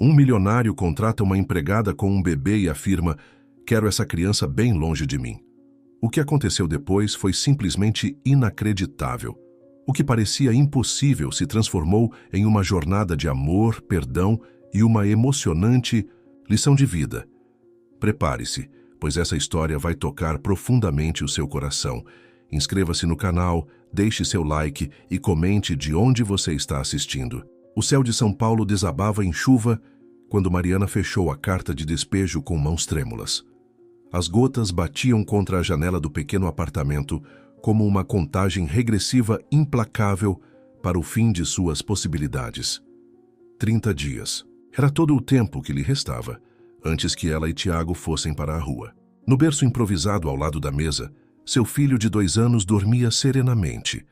Um milionário contrata uma empregada com um bebê e afirma: quero essa criança bem longe de mim. O que aconteceu depois foi simplesmente inacreditável. O que parecia impossível se transformou em uma jornada de amor, perdão e uma emocionante lição de vida. Prepare-se, pois essa história vai tocar profundamente o seu coração. Inscreva-se no canal, deixe seu like e comente de onde você está assistindo. O céu de São Paulo desabava em chuva quando Mariana fechou a carta de despejo com mãos trêmulas. As gotas batiam contra a janela do pequeno apartamento como uma contagem regressiva implacável para o fim de suas possibilidades. 30 dias. Era todo o tempo que lhe restava, antes que ela e Tiago fossem para a rua. No berço improvisado ao lado da mesa, seu filho de 2 anos dormia serenamente,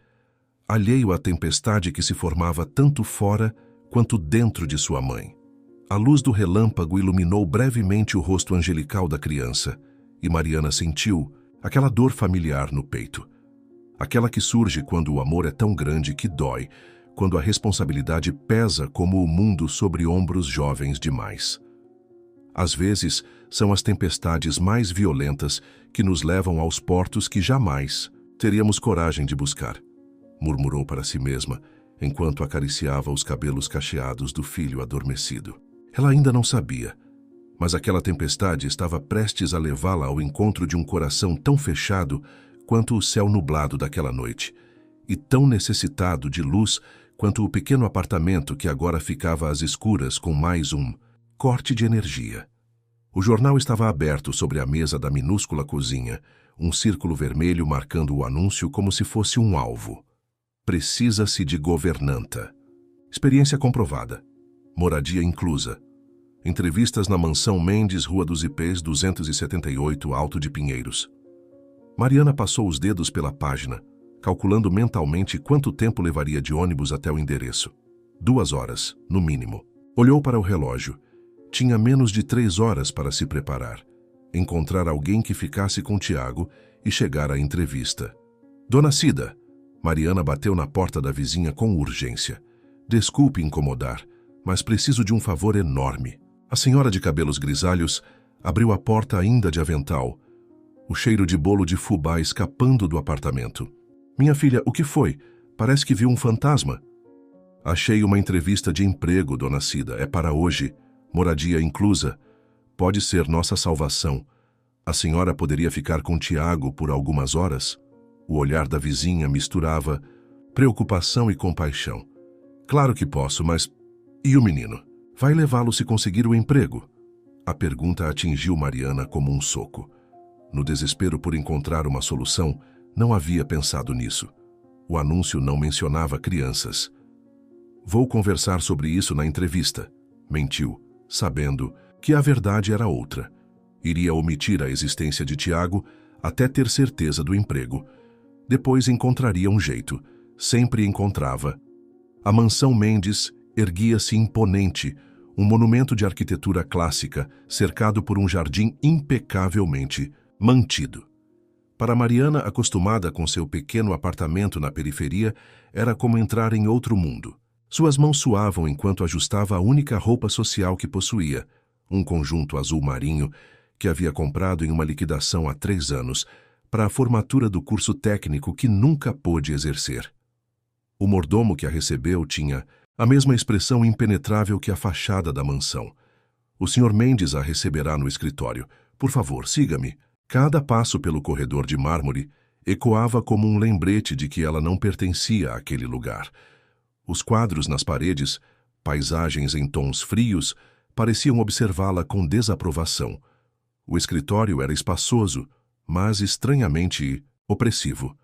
alheio à tempestade que se formava tanto fora quanto dentro de sua mãe. A luz do relâmpago iluminou brevemente o rosto angelical da criança, e Mariana sentiu aquela dor familiar no peito. Aquela que surge quando o amor é tão grande que dói, quando a responsabilidade pesa como o mundo sobre ombros jovens demais. Às vezes, são as tempestades mais violentas que nos levam aos portos que jamais teríamos coragem de buscar, murmurou para si mesma, enquanto acariciava os cabelos cacheados do filho adormecido. Ela ainda não sabia, mas aquela tempestade estava prestes a levá-la ao encontro de um coração tão fechado quanto o céu nublado daquela noite, e tão necessitado de luz quanto o pequeno apartamento que agora ficava às escuras com mais um corte de energia. O jornal estava aberto sobre a mesa da minúscula cozinha, um círculo vermelho marcando o anúncio como se fosse um alvo. Precisa-se de governanta. Experiência comprovada. Moradia inclusa. Entrevistas na Mansão Mendes, Rua dos Ipês, 278, Alto de Pinheiros. Mariana passou os dedos pela página, calculando mentalmente quanto tempo levaria de ônibus até o endereço. 2 horas, no mínimo. Olhou para o relógio. Tinha menos de 3 horas para se preparar, encontrar alguém que ficasse com Tiago e chegar à entrevista. Dona Cida! Mariana bateu na porta da vizinha com urgência. Desculpe incomodar, mas preciso de um favor enorme. A senhora de cabelos grisalhos abriu a porta ainda de avental, o cheiro de bolo de fubá escapando do apartamento. Minha filha, o que foi? Parece que viu um fantasma. Achei uma entrevista de emprego, Dona Cida. É para hoje. Moradia inclusa. Pode ser nossa salvação. A senhora poderia ficar com Tiago por algumas horas? O olhar da vizinha misturava preocupação e compaixão. Claro que posso, mas... E o menino? Vai levá-lo se conseguir o emprego? A pergunta atingiu Mariana como um soco. No desespero por encontrar uma solução, não havia pensado nisso. O anúncio não mencionava crianças. Vou conversar sobre isso na entrevista. Mentiu, sabendo que a verdade era outra. Iria omitir a existência de Tiago até ter certeza do emprego. Depois encontraria um jeito. Sempre encontrava. A Mansão Mendes erguia-se imponente, um monumento de arquitetura clássica, cercado por um jardim impecavelmente mantido. Para Mariana, acostumada com seu pequeno apartamento na periferia, era como entrar em outro mundo. Suas mãos suavam enquanto ajustava a única roupa social que possuía, um conjunto azul marinho que havia comprado em uma liquidação há 3 anos, para a formatura do curso técnico que nunca pôde exercer. O mordomo que a recebeu tinha a mesma expressão impenetrável que a fachada da mansão. O Sr. Mendes a receberá no escritório. Por favor, siga-me. Cada passo pelo corredor de mármore ecoava como um lembrete de que ela não pertencia àquele lugar. Os quadros nas paredes, paisagens em tons frios, pareciam observá-la com desaprovação. O escritório era espaçoso, mas estranhamente opressivo.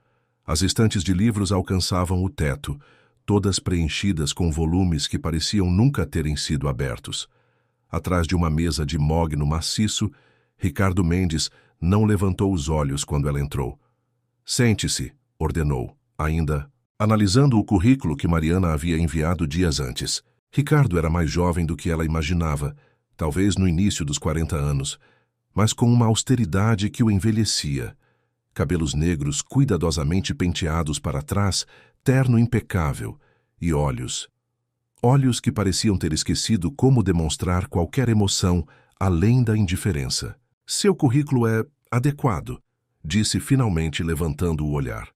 As estantes de livros alcançavam o teto, todas preenchidas com volumes que pareciam nunca terem sido abertos. Atrás de uma mesa de mogno maciço, Ricardo Mendes não levantou os olhos quando ela entrou. Sente-se, ordenou, ainda analisando o currículo que Mariana havia enviado dias antes. Ricardo era mais jovem do que ela imaginava, talvez no início dos 40 anos, mas com uma austeridade que o envelhecia. Cabelos negros cuidadosamente penteados para trás, terno impecável, e olhos olhos que pareciam ter esquecido como demonstrar qualquer emoção além da indiferença. Seu currículo é adequado, disse finalmente levantando o olhar.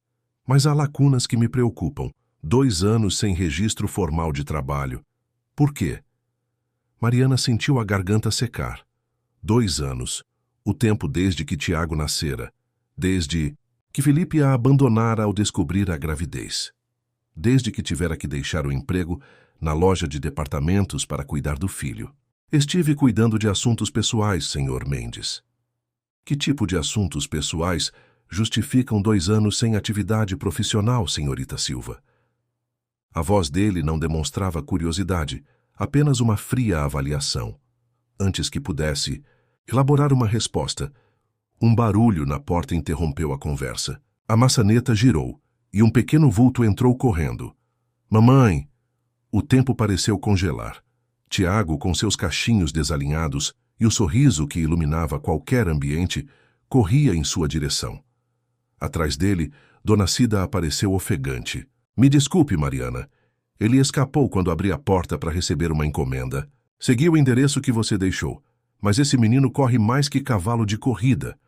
Mas há lacunas que me preocupam. 2 anos sem registro formal de trabalho. Por quê? Mariana sentiu a garganta secar. 2 anos. O tempo desde que Tiago nascera. Desde que Felipe a abandonara ao descobrir a gravidez. Desde que tivera que deixar o emprego na loja de departamentos para cuidar do filho. Estive cuidando de assuntos pessoais, Sr. Mendes. Que tipo de assuntos pessoais justificam 2 anos sem atividade profissional, senhorita Silva? A voz dele não demonstrava curiosidade, apenas uma fria avaliação. Antes que pudesse elaborar uma resposta, um barulho na porta interrompeu a conversa. A maçaneta girou e um pequeno vulto entrou correndo. Mamãe! O tempo pareceu congelar. Tiago, com seus cachinhos desalinhados e o sorriso que iluminava qualquer ambiente, corria em sua direção. Atrás dele, Dona Cida apareceu ofegante. Me desculpe, Mariana. Ele escapou quando abri a porta para receber uma encomenda. Segui o endereço que você deixou, mas esse menino corre mais que cavalo de corrida.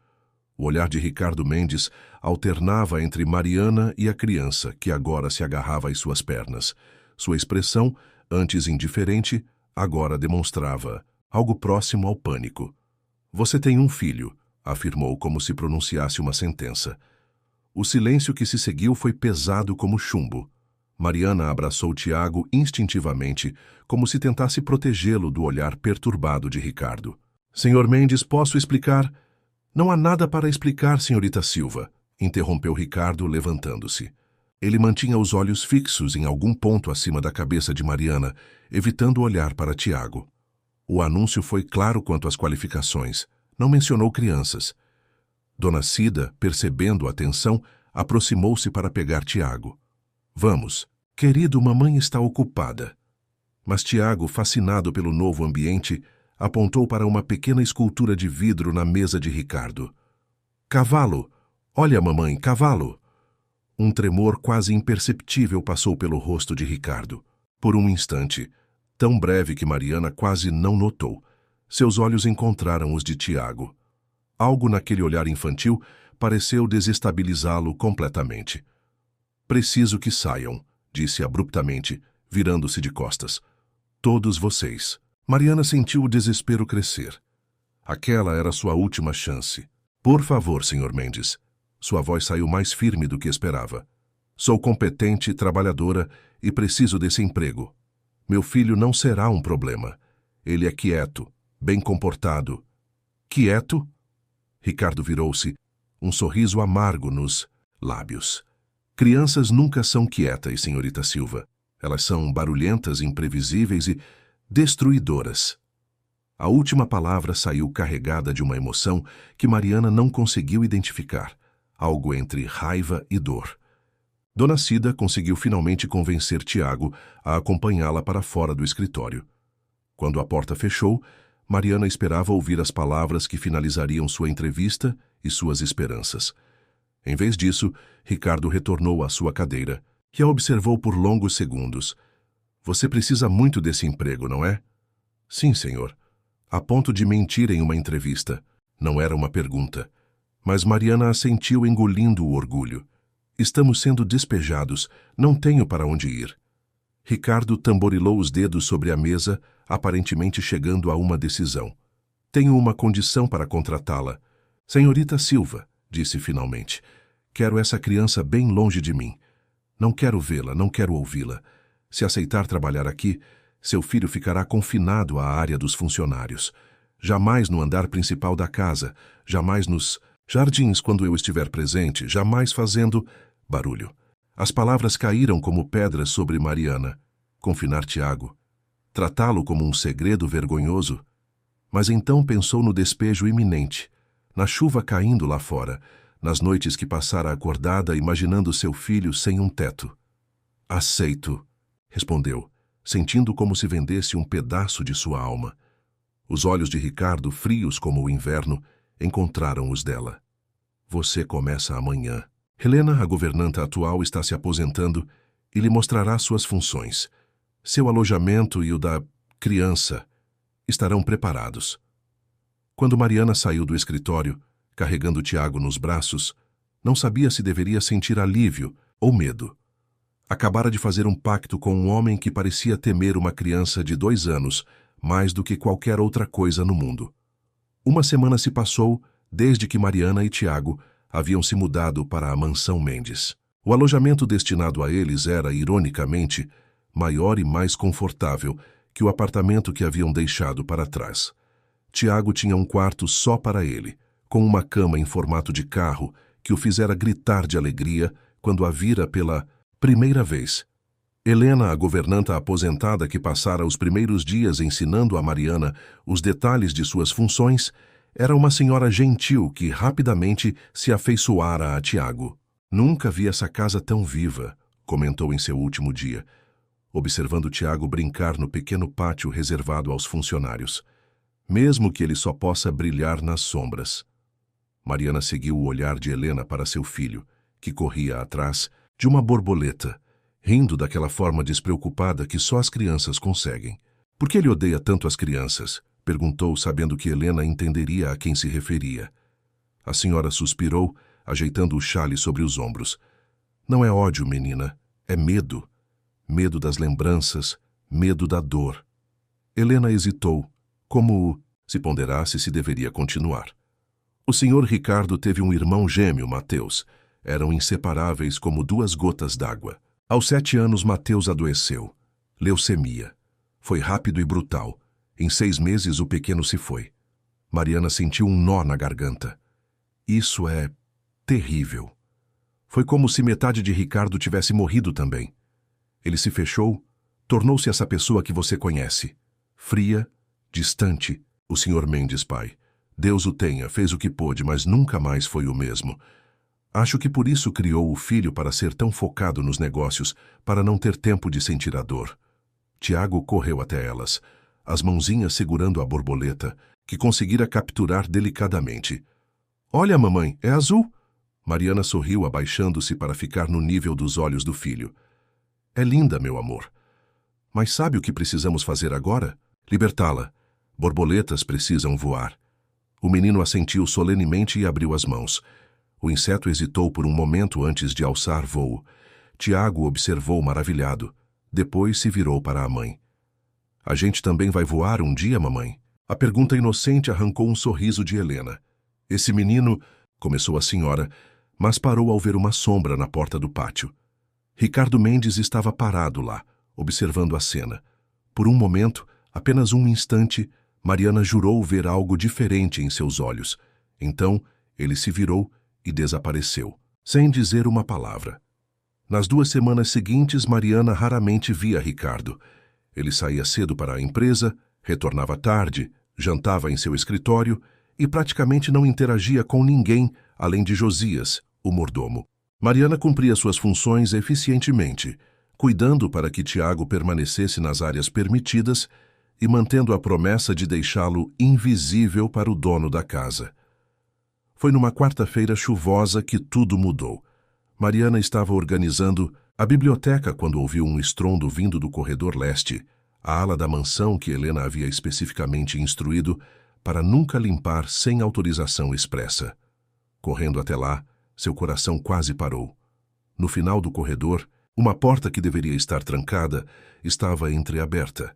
O olhar de Ricardo Mendes alternava entre Mariana e a criança, que agora se agarrava às suas pernas. Sua expressão, antes indiferente, agora demonstrava algo próximo ao pânico. Você tem um filho, afirmou como se pronunciasse uma sentença. O silêncio que se seguiu foi pesado como chumbo. Mariana abraçou Tiago instintivamente, como se tentasse protegê-lo do olhar perturbado de Ricardo. Senhor Mendes, posso explicar? Não há nada para explicar, senhorita Silva, interrompeu Ricardo, levantando-se. Ele mantinha os olhos fixos em algum ponto acima da cabeça de Mariana, evitando olhar para Tiago. O anúncio foi claro quanto às qualificações. Não mencionou crianças. Dona Cida, percebendo a tensão, aproximou-se para pegar Tiago. Vamos. Querido, mamãe está ocupada. Mas Tiago, fascinado pelo novo ambiente, apontou para uma pequena escultura de vidro na mesa de Ricardo. Cavalo! Olha, mamãe, cavalo! Um tremor quase imperceptível passou pelo rosto de Ricardo. Por um instante, tão breve que Mariana quase não notou, seus olhos encontraram os de Tiago. Algo naquele olhar infantil pareceu desestabilizá-lo completamente. Preciso que saiam, disse abruptamente, virando-se de costas. Todos vocês. Mariana sentiu o desespero crescer. Aquela era sua última chance. Por favor, Sr. Mendes. Sua voz saiu mais firme do que esperava. Sou competente, trabalhadora e preciso desse emprego. Meu filho não será um problema. Ele é quieto, bem comportado. Quieto? Ricardo virou-se, um sorriso amargo nos lábios. Crianças nunca são quietas, senhorita Silva. Elas são barulhentas, imprevisíveis e destruidoras. A última palavra saiu carregada de uma emoção que Mariana não conseguiu identificar, algo entre raiva e dor. Dona Cida conseguiu finalmente convencer Tiago a acompanhá-la para fora do escritório. Quando a porta fechou, Mariana esperava ouvir as palavras que finalizariam sua entrevista e suas esperanças. Em vez disso, Ricardo retornou à sua cadeira e a observou por longos segundos. Você precisa muito desse emprego, não é? Sim, senhor. A ponto de mentir em uma entrevista. Não era uma pergunta. Mas Mariana assentiu engolindo o orgulho. Estamos sendo despejados. Não tenho para onde ir. Ricardo tamborilou os dedos sobre a mesa, aparentemente chegando a uma decisão. Tenho uma condição para contratá-la. Senhorita Silva, disse finalmente. Quero essa criança bem longe de mim. Não quero vê-la, não quero ouvi-la. Se aceitar trabalhar aqui, seu filho ficará confinado à área dos funcionários. Jamais no andar principal da casa, jamais nos jardins quando eu estiver presente, jamais fazendo barulho. As palavras caíram como pedras sobre Mariana. Confinar Tiago. Tratá-lo como um segredo vergonhoso. Mas então pensou no despejo iminente, na chuva caindo lá fora, nas noites que passara acordada imaginando seu filho sem um teto. Aceito, respondeu, sentindo como se vendesse um pedaço de sua alma. Os olhos de Ricardo, frios como o inverno, encontraram os dela. Você começa amanhã. Helena, a governanta atual, está se aposentando e lhe mostrará suas funções. Seu alojamento e o da criança estarão preparados. Quando Mariana saiu do escritório, carregando Tiago nos braços, não sabia se deveria sentir alívio ou medo. Acabara de fazer um pacto com um homem que parecia temer uma criança de 2 anos mais do que qualquer outra coisa no mundo. Uma semana se passou desde que Mariana e Tiago haviam se mudado para a mansão Mendes. O alojamento destinado a eles era, ironicamente, maior e mais confortável que o apartamento que haviam deixado para trás. Tiago tinha um quarto só para ele, com uma cama em formato de carro que o fizera gritar de alegria quando a vira pela primeira vez. Helena, a governanta aposentada que passara os primeiros dias ensinando a Mariana os detalhes de suas funções, era uma senhora gentil que rapidamente se afeiçoara a Tiago. Nunca vi essa casa tão viva, comentou em seu último dia, observando Tiago brincar no pequeno pátio reservado aos funcionários. Mesmo que ele só possa brilhar nas sombras. Mariana seguiu o olhar de Helena para seu filho, que corria atrás de uma borboleta, rindo daquela forma despreocupada que só as crianças conseguem. — Por que ele odeia tanto as crianças? Perguntou, sabendo que Helena entenderia a quem se referia. A senhora suspirou, ajeitando o xale sobre os ombros. — Não é ódio, menina, é medo. Medo das lembranças, medo da dor. Helena hesitou, como se ponderasse se deveria continuar. O senhor Ricardo teve um irmão gêmeo, Mateus. Eram inseparáveis como 2 gotas d'água. Aos 7 anos, Mateus adoeceu. Leucemia. Foi rápido e brutal. Em 6 meses, o pequeno se foi. Mariana sentiu um nó na garganta. Isso é terrível. Foi como se metade de Ricardo tivesse morrido também. Ele se fechou, tornou-se essa pessoa que você conhece. Fria, distante, o Sr. Mendes, pai. Deus o tenha, fez o que pôde, mas nunca mais foi o mesmo. Acho que por isso criou o filho para ser tão focado nos negócios, para não ter tempo de sentir a dor. Tiago correu até elas, as mãozinhas segurando a borboleta, que conseguira capturar delicadamente. — Olha, mamãe, é azul! Mariana sorriu, abaixando-se para ficar no nível dos olhos do filho. — É linda, meu amor. Mas sabe o que precisamos fazer agora? Libertá-la. Borboletas precisam voar. O menino assentiu solenemente e abriu as mãos. O inseto hesitou por um momento antes de alçar voo. Tiago observou maravilhado. Depois se virou para a mãe. — A gente também vai voar um dia, mamãe? A pergunta inocente arrancou um sorriso de Helena. — Esse menino... começou a senhora, mas parou ao ver uma sombra na porta do pátio. Ricardo Mendes estava parado lá, observando a cena. Por um momento, apenas um instante, Mariana jurou ver algo diferente em seus olhos. Então, ele se virou e desapareceu, sem dizer uma palavra. Nas 2 semanas seguintes, Mariana raramente via Ricardo. Ele saía cedo para a empresa, retornava tarde, jantava em seu escritório e praticamente não interagia com ninguém além de Josias, o mordomo. Mariana cumpria suas funções eficientemente, cuidando para que Tiago permanecesse nas áreas permitidas e mantendo a promessa de deixá-lo invisível para o dono da casa. Foi numa quarta-feira chuvosa que tudo mudou. Mariana estava organizando a biblioteca quando ouviu um estrondo vindo do corredor leste, a ala da mansão que Helena havia especificamente instruído para nunca limpar sem autorização expressa. Correndo até lá, seu coração quase parou. No final do corredor, uma porta que deveria estar trancada estava entreaberta,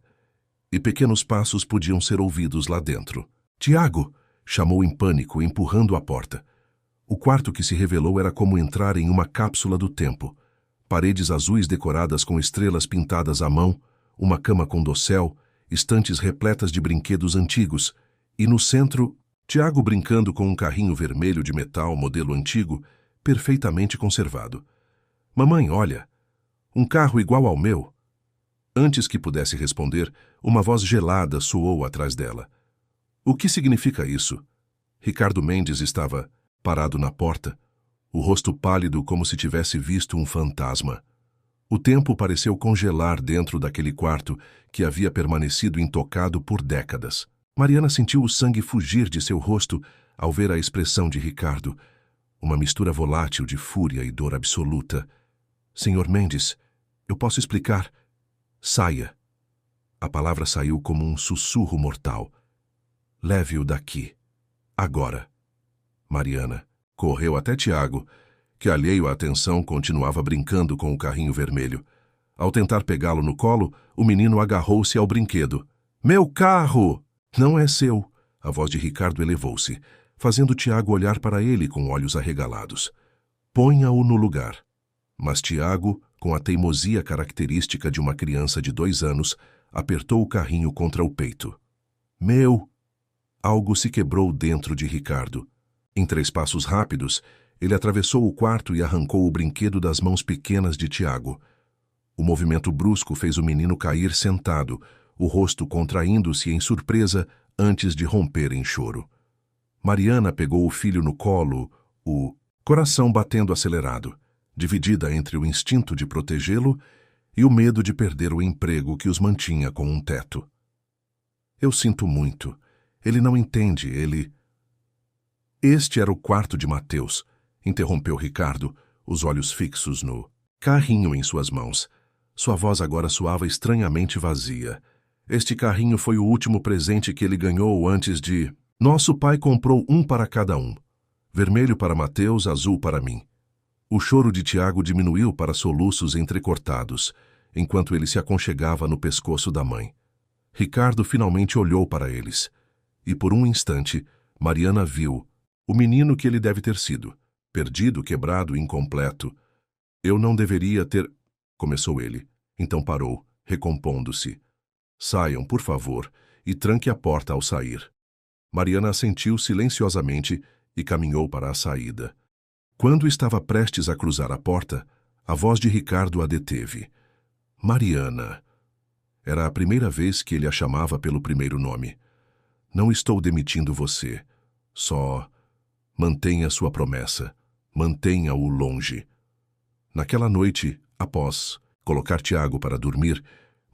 e pequenos passos podiam ser ouvidos lá dentro. — Tiago! Chamou em pânico, empurrando a porta. O quarto que se revelou era como entrar em uma cápsula do tempo. Paredes azuis decoradas com estrelas pintadas à mão, uma cama com dossel, estantes repletas de brinquedos antigos, e no centro, Tiago brincando com um carrinho vermelho de metal modelo antigo, perfeitamente conservado. — Mamãe, olha! Um carro igual ao meu! Antes que pudesse responder, uma voz gelada soou atrás dela. — O que significa isso? Ricardo Mendes estava parado na porta, o rosto pálido como se tivesse visto um fantasma. O tempo pareceu congelar dentro daquele quarto que havia permanecido intocado por décadas. Mariana sentiu o sangue fugir de seu rosto ao ver a expressão de Ricardo, uma mistura volátil de fúria e dor absoluta. — Senhor Mendes, eu posso explicar. Saia! A palavra saiu como um sussurro mortal. Leve-o daqui. Agora. Mariana correu até Tiago, que, alheio à atenção, continuava brincando com o carrinho vermelho. Ao tentar pegá-lo no colo, o menino agarrou-se ao brinquedo. Meu carro! Não é seu. A voz de Ricardo elevou-se, fazendo Tiago olhar para ele com olhos arregalados. Ponha-o no lugar. Mas Tiago, com a teimosia característica de uma criança de 2 anos, apertou o carrinho contra o peito. Meu! Algo se quebrou dentro de Ricardo. Em 3 passos rápidos, ele atravessou o quarto e arrancou o brinquedo das mãos pequenas de Tiago. O movimento brusco fez o menino cair sentado, o rosto contraindo-se em surpresa antes de romper em choro. Mariana pegou o filho no colo, o coração batendo acelerado, dividida entre o instinto de protegê-lo e o medo de perder o emprego que os mantinha com um teto. Eu sinto muito. Ele não entende, ele... Este era o quarto de Mateus, interrompeu Ricardo, os olhos fixos no carrinho em suas mãos. Sua voz agora soava estranhamente vazia. Este carrinho foi o último presente que ele ganhou antes de... Nosso pai comprou um para cada um. Vermelho para Mateus, azul para mim. O choro de Tiago diminuiu para soluços entrecortados, enquanto ele se aconchegava no pescoço da mãe. Ricardo finalmente olhou para eles. E por um instante, Mariana viu o menino que ele deve ter sido, perdido, quebrado, incompleto. Eu não deveria ter... Começou ele. Então parou, recompondo-se. Saiam, por favor, e tranque a porta ao sair. Mariana assentiu silenciosamente e caminhou para a saída. Quando estava prestes a cruzar a porta, a voz de Ricardo a deteve. Mariana. Era a primeira vez que ele a chamava pelo primeiro nome. Não estou demitindo você. Só mantenha sua promessa. Mantenha-o longe. Naquela noite, após colocar Tiago para dormir,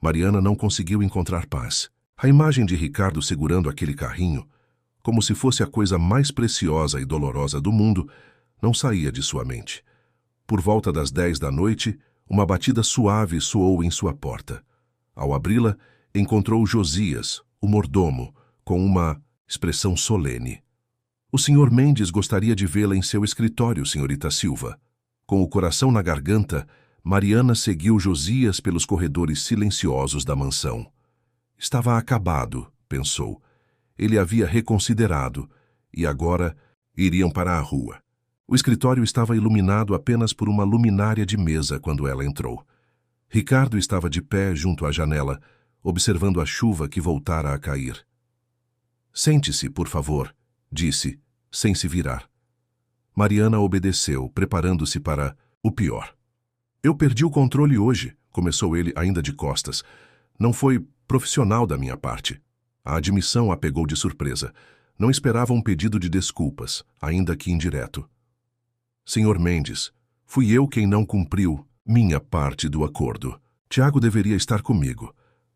Mariana não conseguiu encontrar paz. A imagem de Ricardo segurando aquele carrinho, como se fosse a coisa mais preciosa e dolorosa do mundo, não saía de sua mente. Por volta das 10 da noite, uma batida suave soou em sua porta. Ao abri-la, encontrou Josias, o mordomo, com uma expressão solene. O Sr. Mendes gostaria de vê-la em seu escritório, senhorita Silva. Com o coração na garganta, Mariana seguiu Josias pelos corredores silenciosos da mansão. Estava acabado, pensou. Ele havia reconsiderado, e agora iriam para a rua. O escritório estava iluminado apenas por uma luminária de mesa quando ela entrou. Ricardo estava de pé junto à janela, observando a chuva que voltara a cair. Sente-se, por favor, disse, sem se virar. Mariana obedeceu, preparando-se para o pior. Eu perdi o controle hoje, começou ele ainda de costas. Não foi profissional da minha parte. A admissão a pegou de surpresa. Não esperava um pedido de desculpas, ainda que indireto. Senhor Mendes, fui eu quem não cumpriu minha parte do acordo. Tiago deveria estar comigo,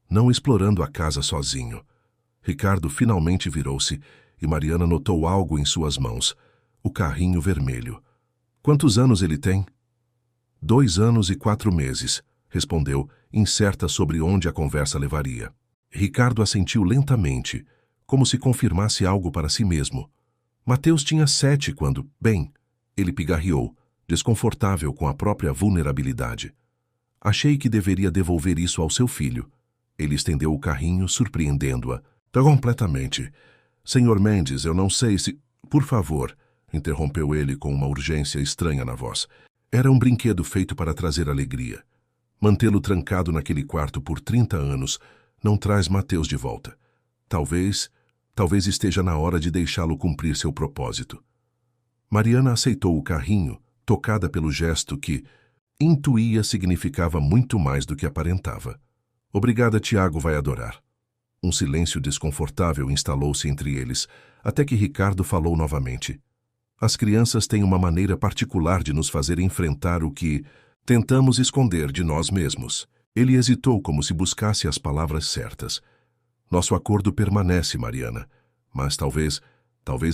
não explorando a casa sozinho. Ricardo finalmente virou-se e Mariana notou algo em suas mãos, o carrinho vermelho. Quantos anos ele tem? 2 anos e 4 meses, respondeu, incerta sobre onde a conversa levaria. Ricardo assentiu lentamente, como se confirmasse algo para si mesmo. Mateus tinha 7 quando, bem, ele pigarreou, desconfortável com a própria vulnerabilidade. Achei que deveria devolver isso ao seu filho. Ele estendeu o carrinho, surpreendendo-a. Completamente. Senhor Mendes, eu não sei se... Por favor, interrompeu ele com uma urgência estranha na voz. Era um brinquedo feito para trazer alegria. Mantê-lo trancado naquele quarto por 30 anos não traz Mateus de volta. Talvez esteja na hora de deixá-lo cumprir seu propósito. Mariana aceitou o carrinho, tocada pelo gesto que, intuía, significava muito mais do que aparentava. Obrigada, Tiago vai adorar. Um silêncio desconfortável instalou-se entre eles, até que Ricardo falou novamente. As crianças têm uma maneira particular de nos fazer enfrentar o que tentamos esconder de nós mesmos. Ele hesitou como se buscasse as palavras certas. Nosso acordo permanece, Mariana, mas talvez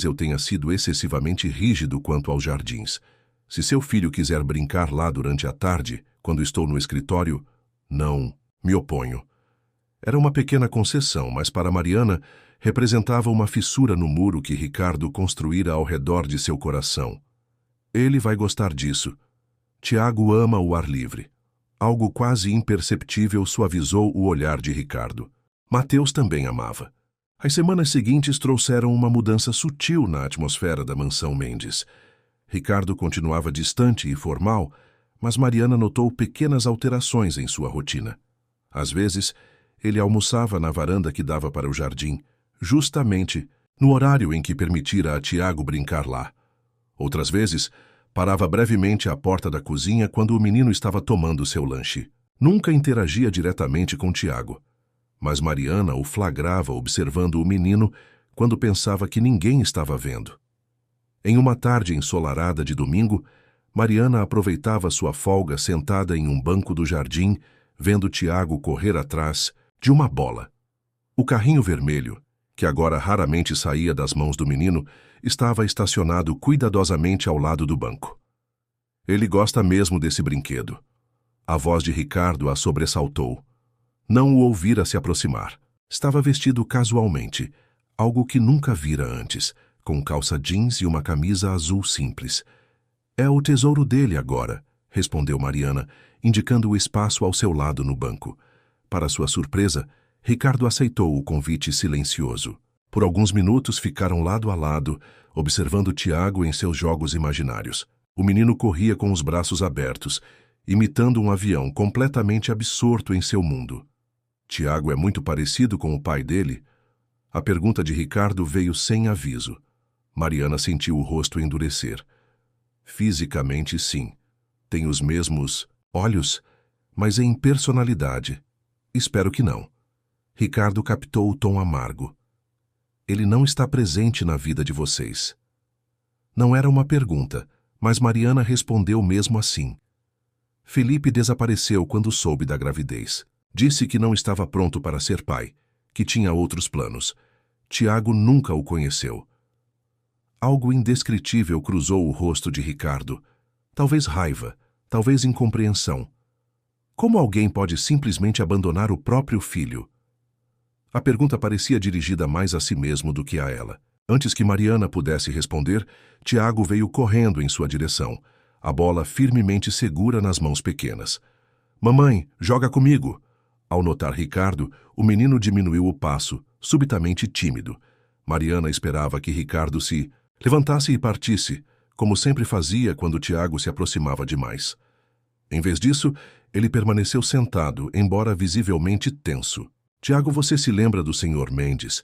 eu tenha sido excessivamente rígido quanto aos jardins. Se seu filho quiser brincar lá durante a tarde, quando estou no escritório, não me oponho. Era uma pequena concessão, mas para Mariana representava uma fissura no muro que Ricardo construíra ao redor de seu coração. Ele vai gostar disso. Tiago ama o ar livre. Algo quase imperceptível suavizou o olhar de Ricardo. Mateus também amava. As semanas seguintes trouxeram uma mudança sutil na atmosfera da mansão Mendes. Ricardo continuava distante e formal, mas Mariana notou pequenas alterações em sua rotina. Às vezes, ele almoçava na varanda que dava para o jardim, justamente no horário em que permitira a Tiago brincar lá. Outras vezes, parava brevemente à porta da cozinha quando o menino estava tomando seu lanche. Nunca interagia diretamente com Tiago, mas Mariana o flagrava observando o menino quando pensava que ninguém estava vendo. Em uma tarde ensolarada de domingo, Mariana aproveitava sua folga sentada em um banco do jardim, vendo Tiago correr atrás de uma bola. O carrinho vermelho, que agora raramente saía das mãos do menino, estava estacionado cuidadosamente ao lado do banco. Ele gosta mesmo desse brinquedo. A voz de Ricardo a sobressaltou. Não o ouvira se aproximar. Estava vestido casualmente, algo que nunca vira antes, com calça jeans e uma camisa azul simples. É o tesouro dele agora, respondeu Mariana, indicando o espaço ao seu lado no banco. Para sua surpresa, Ricardo aceitou o convite silencioso. Por alguns minutos ficaram lado a lado, observando Tiago em seus jogos imaginários. O menino corria com os braços abertos, imitando um avião completamente absorto em seu mundo. Tiago é muito parecido com o pai dele? A pergunta de Ricardo veio sem aviso. Mariana sentiu o rosto endurecer. Fisicamente, sim. Tem os mesmos olhos, mas em personalidade. Espero que não. Ricardo captou o tom amargo. Ele não está presente na vida de vocês. Não era uma pergunta, mas Mariana respondeu mesmo assim. Felipe desapareceu quando soube da gravidez. Disse que não estava pronto para ser pai, que tinha outros planos. Tiago nunca o conheceu. Algo indescritível cruzou o rosto de Ricardo. Talvez raiva, talvez incompreensão. Como alguém pode simplesmente abandonar o próprio filho? A pergunta parecia dirigida mais a si mesmo do que a ela. Antes que Mariana pudesse responder, Tiago veio correndo em sua direção, a bola firmemente segura nas mãos pequenas. Mamãe, joga comigo! Ao notar Ricardo, o menino diminuiu o passo, subitamente tímido. Mariana esperava que Ricardo se levantasse e partisse, como sempre fazia quando Tiago se aproximava demais. Em vez disso, ele permaneceu sentado, embora visivelmente tenso. Tiago, você se lembra do Sr. Mendes?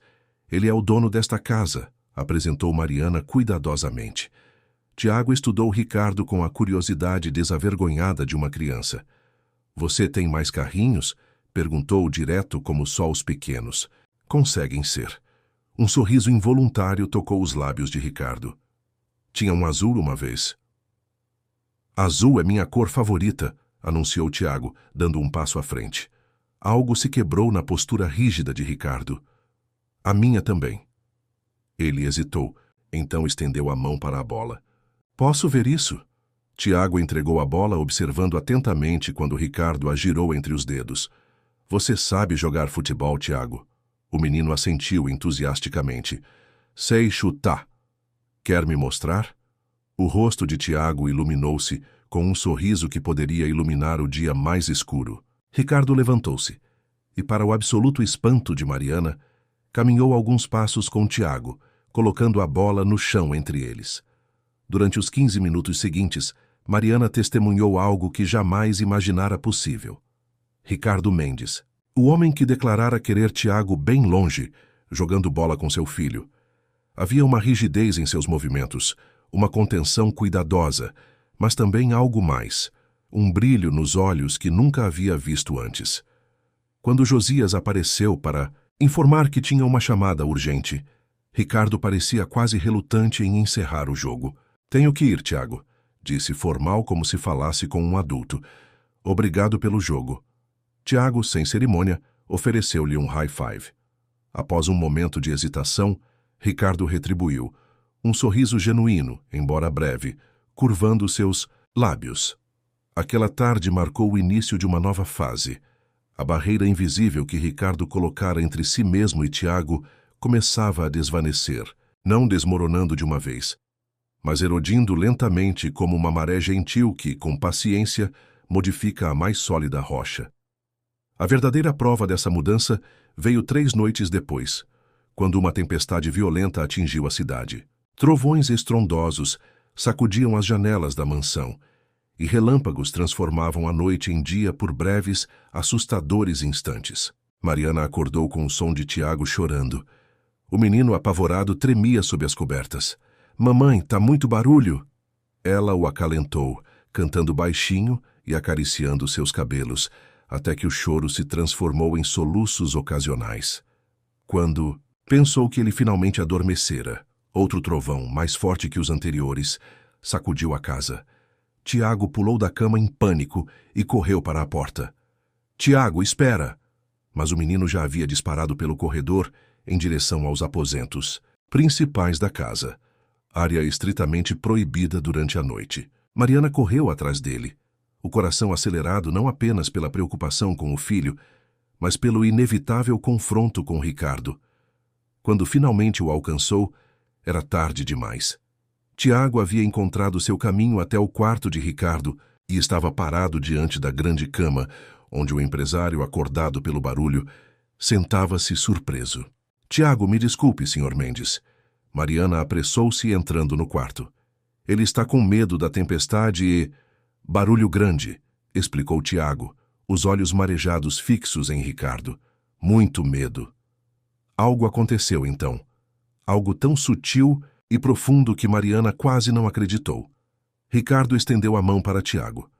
Ele é o dono desta casa, apresentou Mariana cuidadosamente. Tiago estudou Ricardo com a curiosidade desavergonhada de uma criança. Você tem mais carrinhos? Perguntou direto como só os pequenos. Conseguem ser. Um sorriso involuntário tocou os lábios de Ricardo. Tinha um azul uma vez. Azul é minha cor favorita, anunciou Tiago, dando um passo à frente. Algo se quebrou na postura rígida de Ricardo. A minha também. Ele hesitou, então estendeu a mão para a bola. Posso ver isso? Tiago entregou a bola observando atentamente quando Ricardo a girou entre os dedos. Você sabe jogar futebol, Tiago? O menino assentiu entusiasticamente. Sei chutar. Quer me mostrar? O rosto de Tiago iluminou-se com um sorriso que poderia iluminar o dia mais escuro. Ricardo levantou-se e, para o absoluto espanto de Mariana, caminhou alguns passos com Tiago, colocando a bola no chão entre eles. Durante os 15 minutos seguintes, Mariana testemunhou algo que jamais imaginara possível. Ricardo Mendes, o homem que declarara querer Tiago bem longe, jogando bola com seu filho. Havia uma rigidez em seus movimentos, uma contenção cuidadosa, mas também algo mais, um brilho nos olhos que nunca havia visto antes. Quando Josias apareceu para informar que tinha uma chamada urgente, Ricardo parecia quase relutante em encerrar o jogo. Tenho que ir, Tiago, disse formal como se falasse com um adulto. Obrigado pelo jogo. Tiago, sem cerimônia, ofereceu-lhe um high five. Após um momento de hesitação, Ricardo retribuiu, um sorriso genuíno, embora breve, curvando seus lábios. Aquela tarde marcou o início de uma nova fase. A barreira invisível que Ricardo colocara entre si mesmo e Tiago começava a desvanecer, não desmoronando de uma vez, mas erodindo lentamente como uma maré gentil que, com paciência, modifica a mais sólida rocha. A verdadeira prova dessa mudança veio 3 noites depois, quando uma tempestade violenta atingiu a cidade. Trovões estrondosos sacudiam as janelas da mansão, e relâmpagos transformavam a noite em dia por breves, assustadores instantes. Mariana acordou com o som de Tiago chorando. O menino apavorado tremia sob as cobertas. "Mamãe, tá muito barulho!" Ela o acalentou, cantando baixinho e acariciando seus cabelos, até que o choro se transformou em soluços ocasionais. Quando pensou que ele finalmente adormecera, outro trovão, mais forte que os anteriores, sacudiu a casa. Tiago pulou da cama em pânico e correu para a porta. "Tiago, espera!" Mas o menino já havia disparado pelo corredor em direção aos aposentos principais da casa, área estritamente proibida durante a noite. Mariana correu atrás dele, o coração acelerado não apenas pela preocupação com o filho, mas pelo inevitável confronto com Ricardo. Quando finalmente o alcançou, era tarde demais. Tiago havia encontrado seu caminho até o quarto de Ricardo e estava parado diante da grande cama, onde o empresário, acordado pelo barulho, sentava-se surpreso. "Tiago, me desculpe, Sr. Mendes." Mariana apressou-se entrando no quarto. "Ele está com medo da tempestade e... barulho grande", explicou Tiago, os olhos marejados fixos em Ricardo. "Muito medo." Algo aconteceu então. Algo tão sutil e profundo que Mariana quase não acreditou. Ricardo estendeu a mão para Tiago.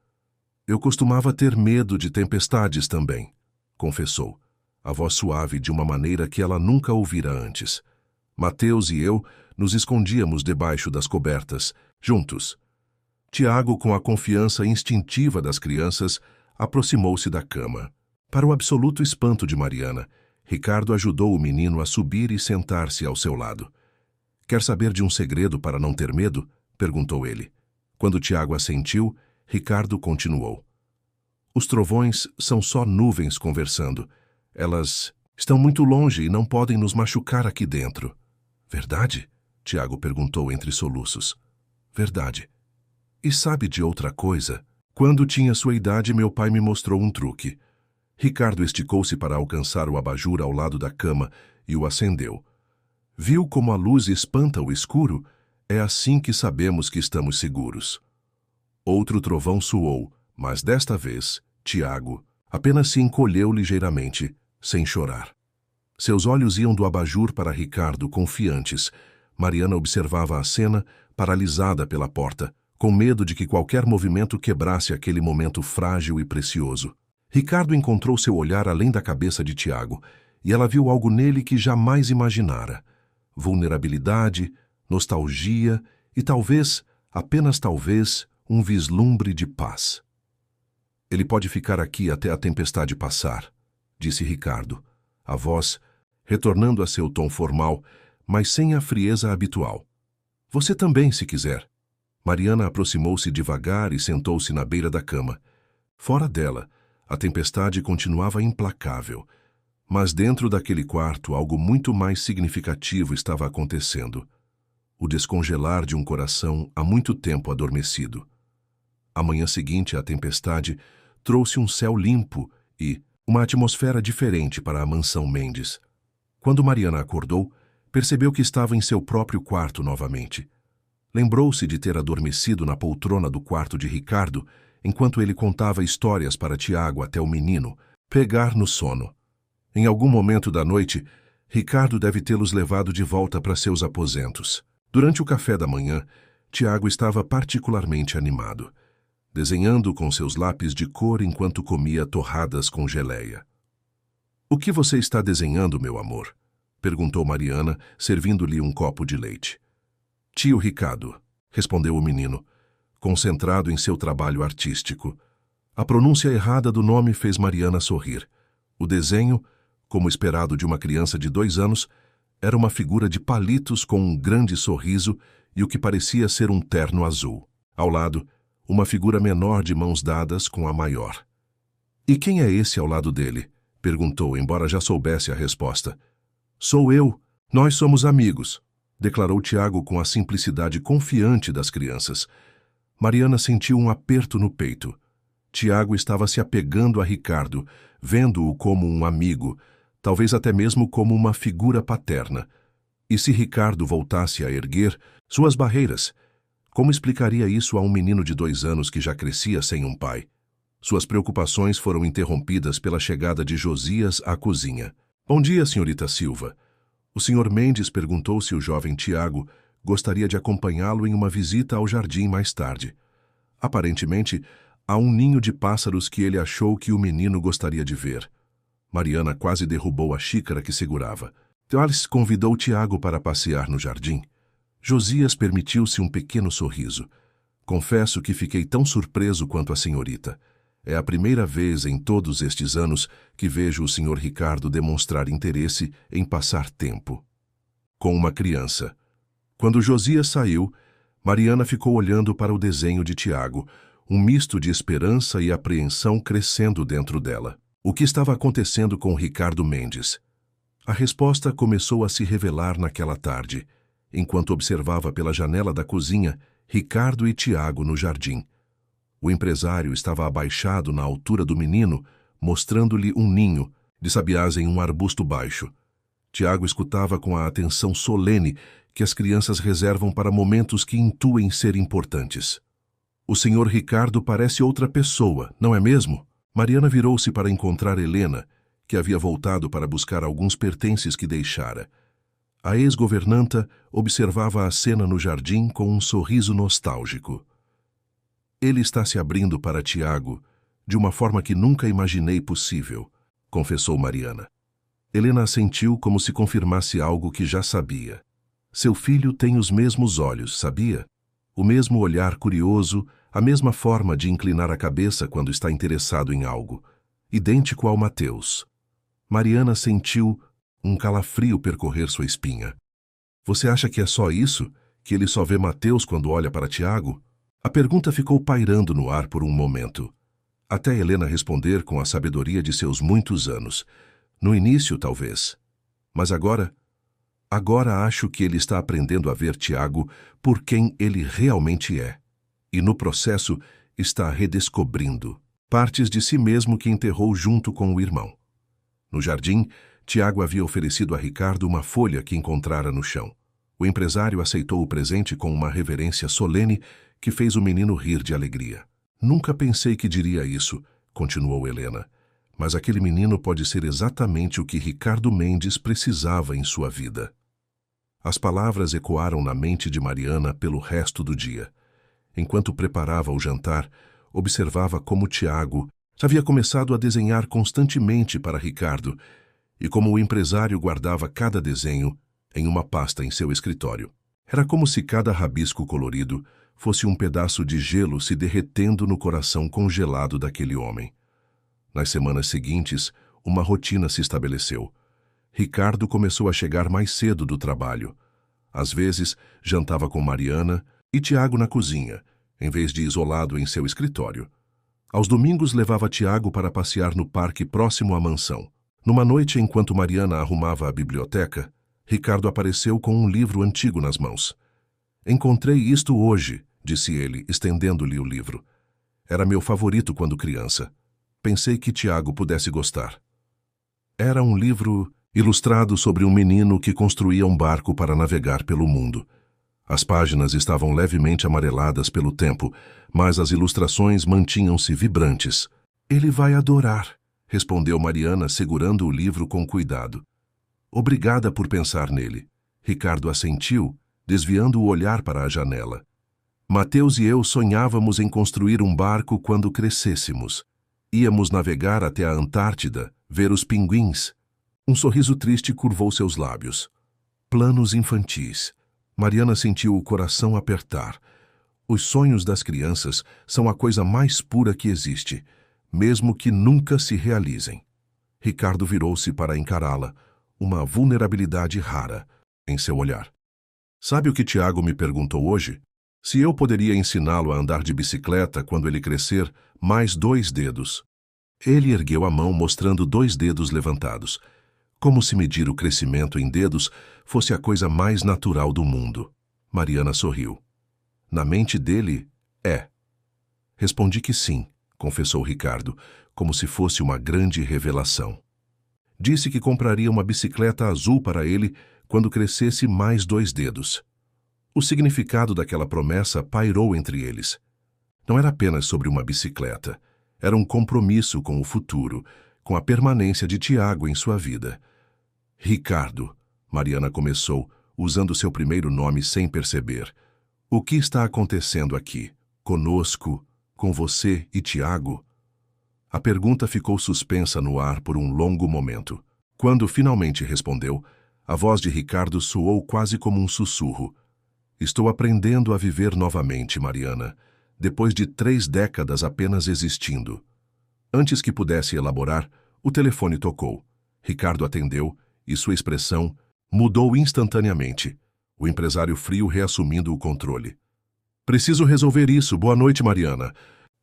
"Eu costumava ter medo de tempestades também", confessou, a voz suave de uma maneira que ela nunca ouvira antes. "Mateus e eu nos escondíamos debaixo das cobertas, juntos." Tiago, com a confiança instintiva das crianças, aproximou-se da cama. Para o absoluto espanto de Mariana, Ricardo ajudou o menino a subir e sentar-se ao seu lado. "Quer saber de um segredo para não ter medo?" perguntou ele. Quando Tiago assentiu, Ricardo continuou. "Os trovões são só nuvens conversando. Elas estão muito longe e não podem nos machucar aqui dentro." "Verdade?" Tiago perguntou entre soluços. "Verdade. E sabe de outra coisa? Quando tinha sua idade, meu pai me mostrou um truque." Ricardo esticou-se para alcançar o abajur ao lado da cama e o acendeu. "Viu como a luz espanta o escuro? É assim que sabemos que estamos seguros." Outro trovão soou, mas desta vez, Tiago apenas se encolheu ligeiramente, sem chorar. Seus olhos iam do abajur para Ricardo, confiantes. Mariana observava a cena, paralisada pela porta, com medo de que qualquer movimento quebrasse aquele momento frágil e precioso. Ricardo encontrou seu olhar além da cabeça de Tiago, e ela viu algo nele que jamais imaginara. Vulnerabilidade, nostalgia e talvez, apenas talvez, um vislumbre de paz. "Ele pode ficar aqui até a tempestade passar", disse Ricardo, a voz retornando a seu tom formal, mas sem a frieza habitual. "Você também, se quiser." Mariana aproximou-se devagar e sentou-se na beira da cama. Fora dela, a tempestade continuava implacável, mas dentro daquele quarto algo muito mais significativo estava acontecendo. O descongelar de um coração há muito tempo adormecido. A manhã seguinte à tempestade trouxe um céu limpo e uma atmosfera diferente para a mansão Mendes. Quando Mariana acordou, percebeu que estava em seu próprio quarto novamente. Lembrou-se de ter adormecido na poltrona do quarto de Ricardo, enquanto ele contava histórias para Tiago até o menino pegar no sono. Em algum momento da noite, Ricardo deve tê-los levado de volta para seus aposentos. Durante o café da manhã, Tiago estava particularmente animado, desenhando com seus lápis de cor enquanto comia torradas com geleia. "O que você está desenhando, meu amor?" perguntou Mariana, servindo-lhe um copo de leite. "Tio Ricardo", respondeu o menino, concentrado em seu trabalho artístico. A pronúncia errada do nome fez Mariana sorrir. O desenho, como esperado de uma criança de 2 anos, era uma figura de palitos com um grande sorriso e o que parecia ser um terno azul. Ao lado, uma figura menor de mãos dadas com a maior. E quem é esse ao lado dele? Perguntou, embora já soubesse a resposta. Sou eu. Nós somos amigos, declarou Tiago com a simplicidade confiante das crianças. Mariana sentiu um aperto no peito. Tiago estava se apegando a Ricardo, vendo-o como um amigo, talvez até mesmo como uma figura paterna. E se Ricardo voltasse a erguer suas barreiras, como explicaria isso a um menino de 2 anos que já crescia sem um pai? Suas preocupações foram interrompidas pela chegada de Josias à cozinha. Bom dia, senhorita Silva. O senhor Mendes perguntou se o jovem Tiago gostaria de acompanhá-lo em uma visita ao jardim mais tarde. Aparentemente, há um ninho de pássaros que ele achou que o menino gostaria de ver. Mariana quase derrubou a xícara que segurava. Alice convidou Tiago para passear no jardim. Josias permitiu-se um pequeno sorriso. Confesso que fiquei tão surpreso quanto a senhorita. É a primeira vez em todos estes anos que vejo o Sr. Ricardo demonstrar interesse em passar tempo com uma criança. Quando Josias saiu, Mariana ficou olhando para o desenho de Tiago, um misto de esperança e apreensão crescendo dentro dela. O que estava acontecendo com Ricardo Mendes? A resposta começou a se revelar naquela tarde, enquanto observava pela janela da cozinha Ricardo e Tiago no jardim. O empresário estava abaixado na altura do menino, mostrando-lhe um ninho de sabiás em um arbusto baixo. Tiago escutava com a atenção solene que as crianças reservam para momentos que intuem ser importantes. O senhor Ricardo parece outra pessoa, não é mesmo? Mariana virou-se para encontrar Helena, que havia voltado para buscar alguns pertences que deixara. A ex-governanta observava a cena no jardim com um sorriso nostálgico. Ele está se abrindo para Tiago de uma forma que nunca imaginei possível, confessou Mariana. Helena assentiu como se confirmasse algo que já sabia. Seu filho tem os mesmos olhos, sabia? O mesmo olhar curioso, a mesma forma de inclinar a cabeça quando está interessado em algo. Idêntico ao Mateus. Mariana sentiu um calafrio percorrer sua espinha. Você acha que é só isso? Que ele só vê Mateus quando olha para Tiago? A pergunta ficou pairando no ar por um momento, até Helena responder com a sabedoria de seus muitos anos. No início, talvez. Mas agora acho que ele está aprendendo a ver Tiago por quem ele realmente é. E no processo está redescobrindo partes de si mesmo que enterrou junto com o irmão. No jardim, Tiago havia oferecido a Ricardo uma folha que encontrara no chão. O empresário aceitou o presente com uma reverência solene que fez o menino rir de alegria. Nunca pensei que diria isso, continuou Helena, mas aquele menino pode ser exatamente o que Ricardo Mendes precisava em sua vida. As palavras ecoaram na mente de Mariana pelo resto do dia. Enquanto preparava o jantar, observava como Tiago havia começado a desenhar constantemente para Ricardo e como o empresário guardava cada desenho em uma pasta em seu escritório. Era como se cada rabisco colorido fosse um pedaço de gelo se derretendo no coração congelado daquele homem. Nas semanas seguintes, uma rotina se estabeleceu. Ricardo começou a chegar mais cedo do trabalho. Às vezes, jantava com Mariana e Tiago na cozinha, em vez de isolado em seu escritório. Aos domingos, levava Tiago para passear no parque próximo à mansão. Numa noite, enquanto Mariana arrumava a biblioteca, Ricardo apareceu com um livro antigo nas mãos. Encontrei isto hoje, disse ele, estendendo-lhe o livro. Era meu favorito quando criança. Pensei que Tiago pudesse gostar. Era um livro ilustrado sobre um menino que construía um barco para navegar pelo mundo. As páginas estavam levemente amareladas pelo tempo, mas as ilustrações mantinham-se vibrantes. Ele vai adorar, respondeu Mariana, segurando o livro com cuidado. Obrigada por pensar nele. Ricardo assentiu, desviando o olhar para a janela. Mateus e eu sonhávamos em construir um barco quando crescêssemos. Íamos navegar até a Antártida, ver os pinguins. Um sorriso triste curvou seus lábios. Planos infantis. Mariana sentiu o coração apertar. Os sonhos das crianças são a coisa mais pura que existe, mesmo que nunca se realizem. Ricardo virou-se para encará-la, uma vulnerabilidade rara em seu olhar. Sabe o que Tiago me perguntou hoje? Se eu poderia ensiná-lo a andar de bicicleta quando ele crescer mais 2 dedos. Ele ergueu a mão mostrando 2 dedos levantados, como se medir o crescimento em dedos fosse a coisa mais natural do mundo. Mariana sorriu. Na mente dele, é. Respondi que sim, confessou Ricardo, como se fosse uma grande revelação. Disse que compraria uma bicicleta azul para ele quando crescesse mais 2 dedos. O significado daquela promessa pairou entre eles. Não era apenas sobre uma bicicleta. Era um compromisso com o futuro, com a permanência de Tiago em sua vida. Ricardo, Mariana começou, usando seu primeiro nome sem perceber. O que está acontecendo aqui? Conosco, com você e Tiago? A pergunta ficou suspensa no ar por um longo momento. Quando finalmente respondeu, a voz de Ricardo soou quase como um sussurro. Estou aprendendo a viver novamente, Mariana, depois de 3 décadas apenas existindo. Antes que pudesse elaborar, o telefone tocou. Ricardo atendeu e sua expressão mudou instantaneamente, o empresário frio reassumindo o controle. Preciso resolver isso. Boa noite, Mariana.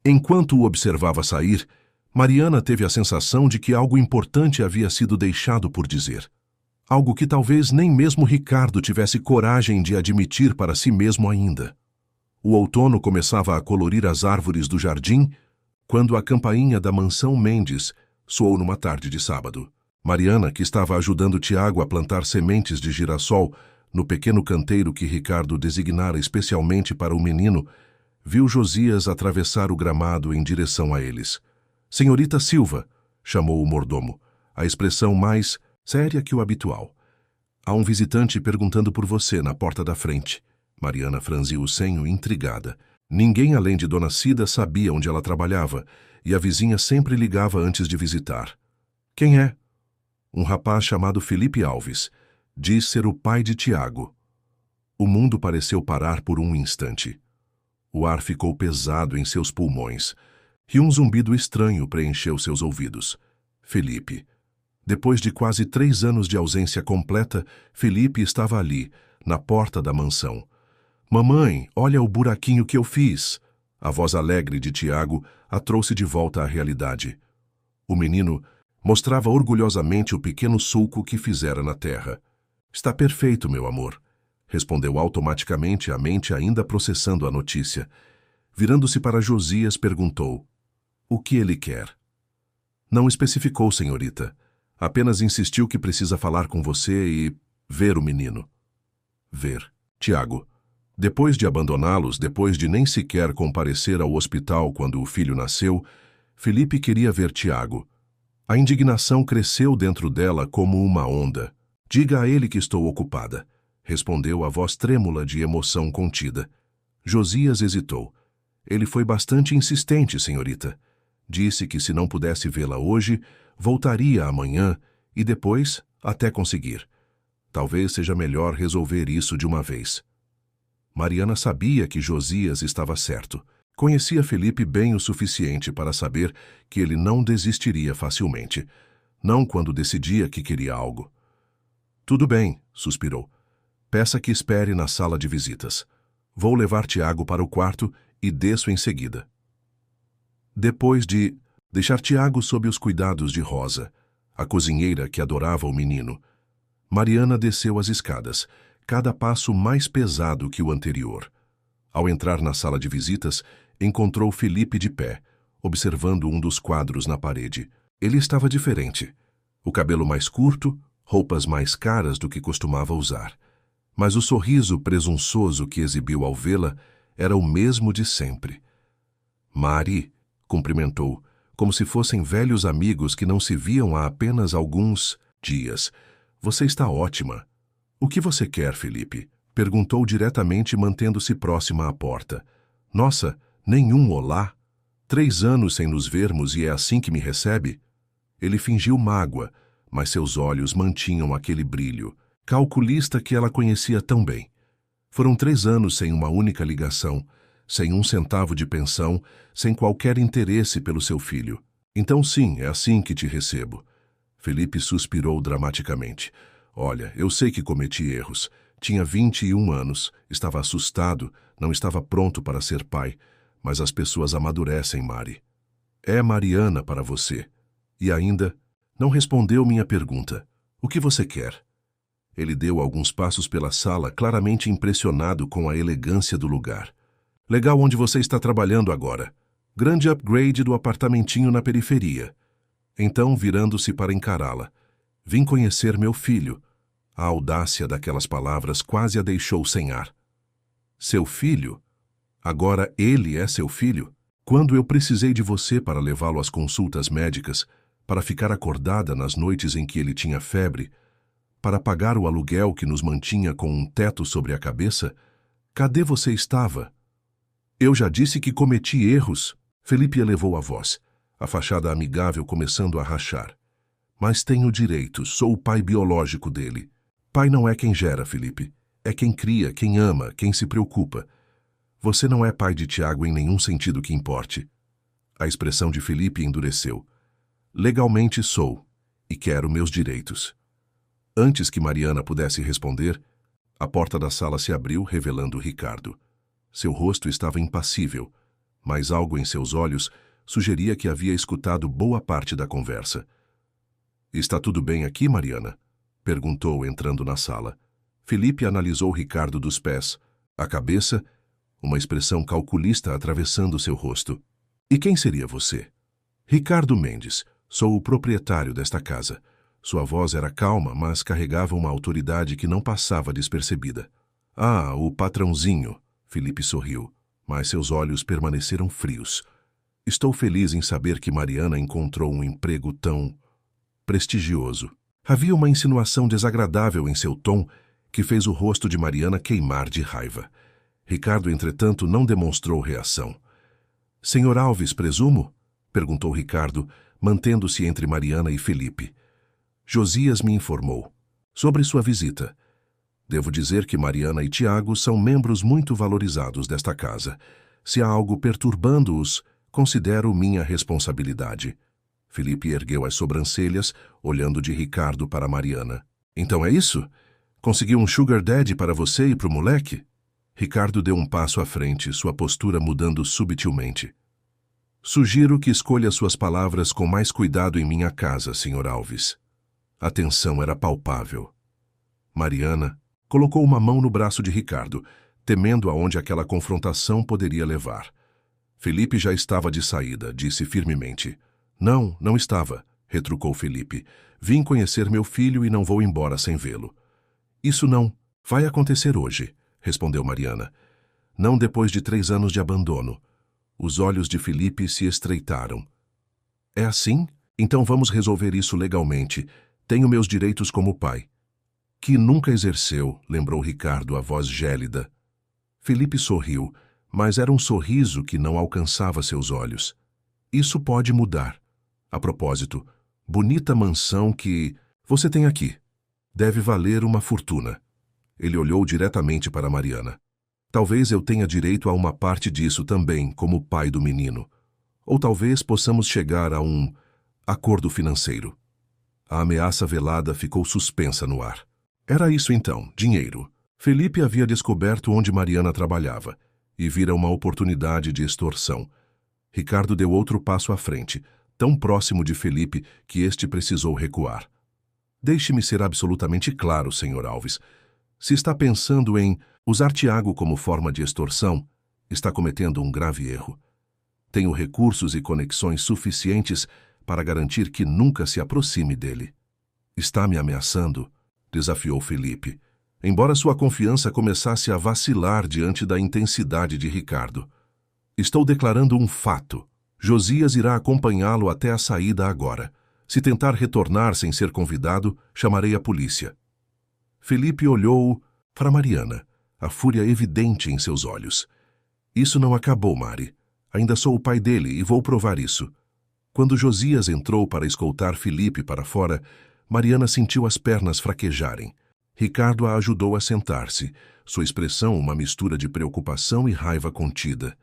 Enquanto o observava sair, Mariana teve a sensação de que algo importante havia sido deixado por dizer. Algo que talvez nem mesmo Ricardo tivesse coragem de admitir para si mesmo ainda. O outono começava a colorir as árvores do jardim quando a campainha da mansão Mendes soou numa tarde de sábado. Mariana, que estava ajudando Tiago a plantar sementes de girassol no pequeno canteiro que Ricardo designara especialmente para o menino, viu Josias atravessar o gramado em direção a eles. Senhorita Silva, chamou o mordomo, a expressão mais séria que o habitual. Há um visitante perguntando por você na porta da frente. Mariana franziu o senho intrigada. Ninguém além de Dona Cida sabia onde ela trabalhava, e a vizinha sempre ligava antes de visitar. Quem é? Um rapaz chamado Felipe Alves. Diz ser o pai de Tiago. O mundo pareceu parar por um instante. O ar ficou pesado em seus pulmões, e um zumbido estranho preencheu seus ouvidos. Felipe. Depois de quase 3 anos de ausência completa, Felipe estava ali, na porta da mansão. Mamãe, olha o buraquinho que eu fiz. A voz alegre de Tiago a trouxe de volta à realidade. O menino mostrava orgulhosamente o pequeno sulco que fizera na terra. Está perfeito, meu amor, respondeu automaticamente, a mente ainda processando a notícia. Virando-se para Josias, perguntou: o que ele quer? Não especificou, senhorita. Apenas insistiu que precisa falar com você e ver o menino. Ver. Tiago. Depois de abandoná-los, depois de nem sequer comparecer ao hospital quando o filho nasceu, Felipe queria ver Tiago. A indignação cresceu dentro dela como uma onda. Diga a ele que estou ocupada, respondeu a voz trêmula de emoção contida. Josias hesitou. Ele foi bastante insistente, senhorita. Disse que se não pudesse vê-la hoje, voltaria amanhã e depois até conseguir. Talvez seja melhor resolver isso de uma vez. Mariana sabia que Josias estava certo. Conhecia Felipe bem o suficiente para saber que ele não desistiria facilmente, não quando decidia que queria algo. Tudo bem, suspirou. Peça que espere na sala de visitas. Vou levar Tiago para o quarto e desço em seguida. Depois de deixar Tiago sob os cuidados de Rosa, a cozinheira que adorava o menino, Mariana desceu as escadas, cada passo mais pesado que o anterior. Ao entrar na sala de visitas, encontrou Felipe de pé, observando um dos quadros na parede. Ele estava diferente. O cabelo mais curto, roupas mais caras do que costumava usar. Mas o sorriso presunçoso que exibiu ao vê-la era o mesmo de sempre. Mari, cumprimentou, como se fossem velhos amigos que não se viam há apenas alguns dias. Você está ótima. O que você quer, Felipe? Perguntou diretamente, mantendo-se próxima à porta. Nossa, nenhum olá? 3 anos sem nos vermos e é assim que me recebe? Ele fingiu mágoa, mas seus olhos mantinham aquele brilho, calculista que ela conhecia tão bem. Foram 3 anos sem uma única ligação, sem 1 centavo de pensão, sem qualquer interesse pelo seu filho. Então sim, é assim que te recebo. Felipe suspirou dramaticamente. Olha, eu sei que cometi erros. Tinha 21 anos, estava assustado, não estava pronto para ser pai, mas as pessoas amadurecem, Mari. É Mariana para você. E ainda, não respondeu minha pergunta. O que você quer? Ele deu alguns passos pela sala, claramente impressionado com a elegância do lugar. Legal onde você está trabalhando agora. Grande upgrade do apartamentinho na periferia. Então, virando-se para encará-la. Vim conhecer meu filho. A audácia daquelas palavras quase a deixou sem ar. Seu filho? Agora ele é seu filho? Quando eu precisei de você para levá-lo às consultas médicas, para ficar acordada nas noites em que ele tinha febre, para pagar o aluguel que nos mantinha com um teto sobre a cabeça, cadê você estava? Eu já disse que cometi erros. Felipe elevou a voz, a fachada amigável começando a rachar. Mas tenho direitos, sou o pai biológico dele. Pai não é quem gera, Felipe. É quem cria, quem ama, quem se preocupa. Você não é pai de Tiago em nenhum sentido que importe. A expressão de Felipe endureceu. Legalmente sou, e quero meus direitos. Antes que Mariana pudesse responder, a porta da sala se abriu, revelando Ricardo. Seu rosto estava impassível, mas algo em seus olhos sugeria que havia escutado boa parte da conversa. Está tudo bem aqui, Mariana? Perguntou, entrando na sala. Felipe analisou Ricardo dos pés, a cabeça, uma expressão calculista atravessando seu rosto. E quem seria você? Ricardo Mendes, sou o proprietário desta casa. Sua voz era calma, mas carregava uma autoridade que não passava despercebida. Ah, o patrãozinho, Felipe sorriu, mas seus olhos permaneceram frios. Estou feliz em saber que Mariana encontrou um emprego tão prestigioso. Havia uma insinuação desagradável em seu tom que fez o rosto de Mariana queimar de raiva. Ricardo, entretanto, não demonstrou reação. Senhor Alves, presumo? Perguntou Ricardo, mantendo-se entre Mariana e Felipe. Josias me informou. Sobre sua visita. Devo dizer que Mariana e Tiago são membros muito valorizados desta casa. Se há algo perturbando-os, considero minha responsabilidade. Felipe ergueu as sobrancelhas, olhando de Ricardo para Mariana. Então é isso? Conseguiu um sugar daddy para você e para o moleque? Ricardo deu um passo à frente, sua postura mudando subtilmente. Sugiro que escolha suas palavras com mais cuidado em minha casa, Sr. Alves. A tensão era palpável. Mariana colocou uma mão no braço de Ricardo, temendo aonde aquela confrontação poderia levar. Felipe já estava de saída, disse firmemente. Não, não estava, retrucou Felipe. Vim conhecer meu filho e não vou embora sem vê-lo. Isso não vai acontecer hoje, respondeu Mariana. Não depois de 3 anos de abandono. Os olhos de Felipe se estreitaram. É assim? Então vamos resolver isso legalmente. Tenho meus direitos como pai. Que nunca exerceu, lembrou Ricardo, a voz gélida. Felipe sorriu, mas era um sorriso que não alcançava seus olhos. Isso pode mudar. A propósito, bonita mansão que você tem aqui. Deve valer uma fortuna. Ele olhou diretamente para Mariana. Talvez eu tenha direito a uma parte disso também, como pai do menino. Ou talvez possamos chegar a um acordo financeiro. A ameaça velada ficou suspensa no ar. Era isso então, dinheiro. Felipe havia descoberto onde Mariana trabalhava e vira uma oportunidade de extorsão. Ricardo deu outro passo à frente, tão próximo de Felipe que este precisou recuar. Deixe-me ser absolutamente claro, Sr. Alves. Se está pensando em usar Tiago como forma de extorsão, está cometendo um grave erro. Tenho recursos e conexões suficientes para garantir que nunca se aproxime dele. Está me ameaçando? Desafiou Felipe, embora sua confiança começasse a vacilar diante da intensidade de Ricardo. Estou declarando um fato. Josias irá acompanhá-lo até a saída agora. Se tentar retornar sem ser convidado, chamarei a polícia. Felipe olhou para Mariana, a fúria evidente em seus olhos. Isso não acabou, Mari. Ainda sou o pai dele e vou provar isso. Quando Josias entrou para escoltar Felipe para fora, Mariana sentiu as pernas fraquejarem. Ricardo a ajudou a sentar-se, sua expressão uma mistura de preocupação e raiva contida.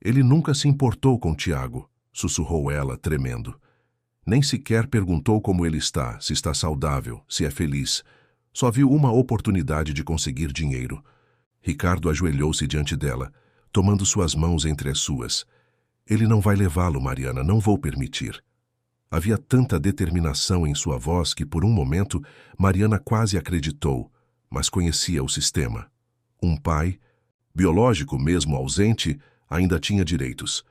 Ele nunca se importou com Tiago, sussurrou ela, tremendo. Nem sequer perguntou como ele está, se está saudável, se é feliz. Só viu uma oportunidade de conseguir dinheiro. Ricardo ajoelhou-se diante dela, tomando suas mãos entre as suas. Ele não vai levá-lo, Mariana, não vou permitir. Havia tanta determinação em sua voz que, por um momento, Mariana quase acreditou, mas conhecia o sistema. Um pai, biológico mesmo ausente, ainda tinha direitos.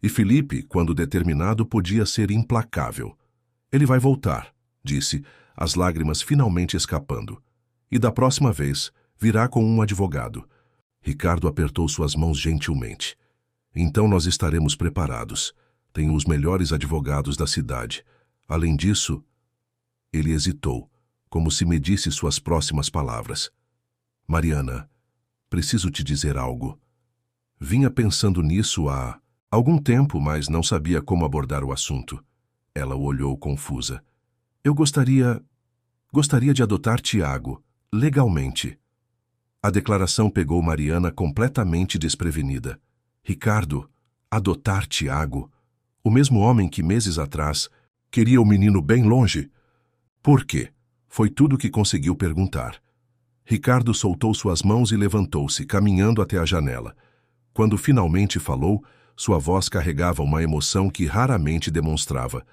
E Felipe, quando determinado, podia ser implacável. Ele vai voltar, disse, as lágrimas finalmente escapando. E da próxima vez, virá com um advogado. Ricardo apertou suas mãos gentilmente. Então nós estaremos preparados. Tenho os melhores advogados da cidade. Além disso, ele hesitou, como se medisse suas próximas palavras. Mariana, preciso te dizer algo. Vinha pensando nisso há algum tempo, mas não sabia como abordar o assunto. Ela o olhou confusa. Eu gostaria de adotar Tiago, legalmente. A declaração pegou Mariana completamente desprevenida. Ricardo, adotar Tiago? O mesmo homem que meses atrás queria o menino bem longe? Por quê? Foi tudo o que conseguiu perguntar. Ricardo soltou suas mãos e levantou-se, caminhando até a janela. Quando finalmente falou, sua voz carregava uma emoção que raramente demonstrava.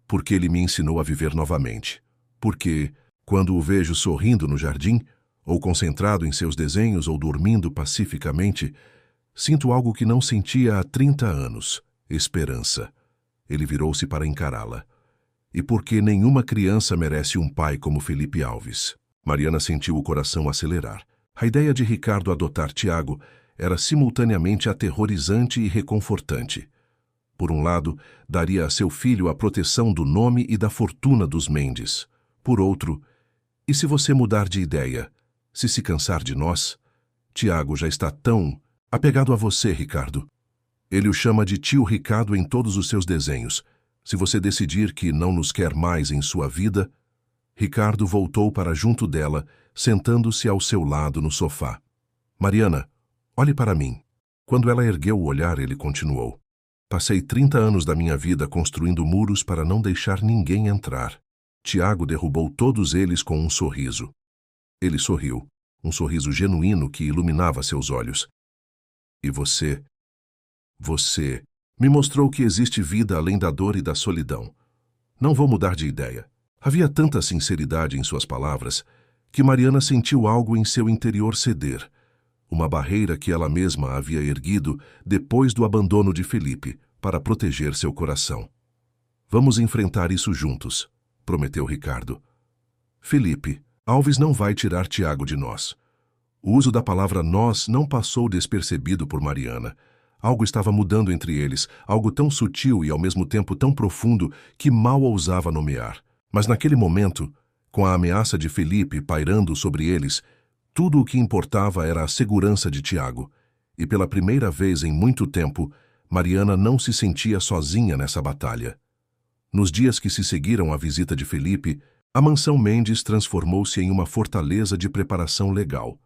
Porque ele me ensinou a viver novamente. Porque, quando o vejo sorrindo no jardim, ou concentrado em seus desenhos ou dormindo pacificamente, sinto algo que não sentia há 30 anos. Esperança. Ele virou-se para encará-la. E porque nenhuma criança merece um pai como Felipe Alves. Mariana sentiu o coração acelerar. A ideia de Ricardo adotar Tiago era simultaneamente aterrorizante e reconfortante. Por um lado, daria a seu filho a proteção do nome e da fortuna dos Mendes. Por outro, e se você mudar de ideia, se cansar de nós? Tiago já está tão apegado a você, Ricardo. Ele o chama de tio Ricardo em todos os seus desenhos. Se você decidir que não nos quer mais em sua vida... Ricardo voltou para junto dela, sentando-se ao seu lado no sofá. Mariana, olhe para mim. Quando ela ergueu o olhar, ele continuou. Passei 30 anos da minha vida construindo muros para não deixar ninguém entrar. Tiago derrubou todos eles com um sorriso. Ele sorriu, um sorriso genuíno que iluminava seus olhos. E você me mostrou que existe vida além da dor e da solidão. Não vou mudar de ideia. Havia tanta sinceridade em suas palavras que Mariana sentiu algo em seu interior ceder. Uma barreira que ela mesma havia erguido depois do abandono de Felipe para proteger seu coração. Vamos enfrentar isso juntos, prometeu Ricardo. Felipe, Alves não vai tirar Tiago de nós. O uso da palavra nós não passou despercebido por Mariana. Algo estava mudando entre eles, algo tão sutil e ao mesmo tempo tão profundo que mal ousava nomear. Mas naquele momento, com a ameaça de Felipe pairando sobre eles, tudo o que importava era a segurança de Tiago. E pela primeira vez em muito tempo, Mariana não se sentia sozinha nessa batalha. Nos dias que se seguiram à visita de Felipe, a mansão Mendes transformou-se em uma fortaleza de preparação legal.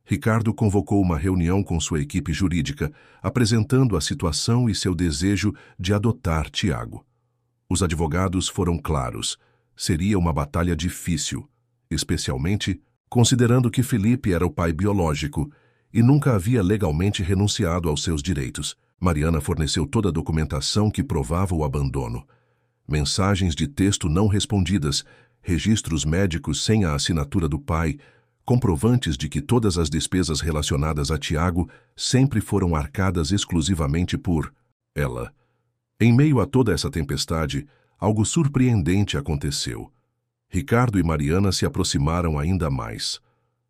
Ricardo convocou uma reunião com sua equipe jurídica, apresentando a situação e seu desejo de adotar Tiago. Os advogados foram claros. Seria uma batalha difícil, especialmente considerando que Felipe era o pai biológico e nunca havia legalmente renunciado aos seus direitos. Mariana forneceu toda a documentação que provava o abandono. Mensagens de texto não respondidas, registros médicos sem a assinatura do pai, comprovantes de que todas as despesas relacionadas a Tiago sempre foram arcadas exclusivamente por ela. Em meio a toda essa tempestade, algo surpreendente aconteceu. Ricardo e Mariana se aproximaram ainda mais.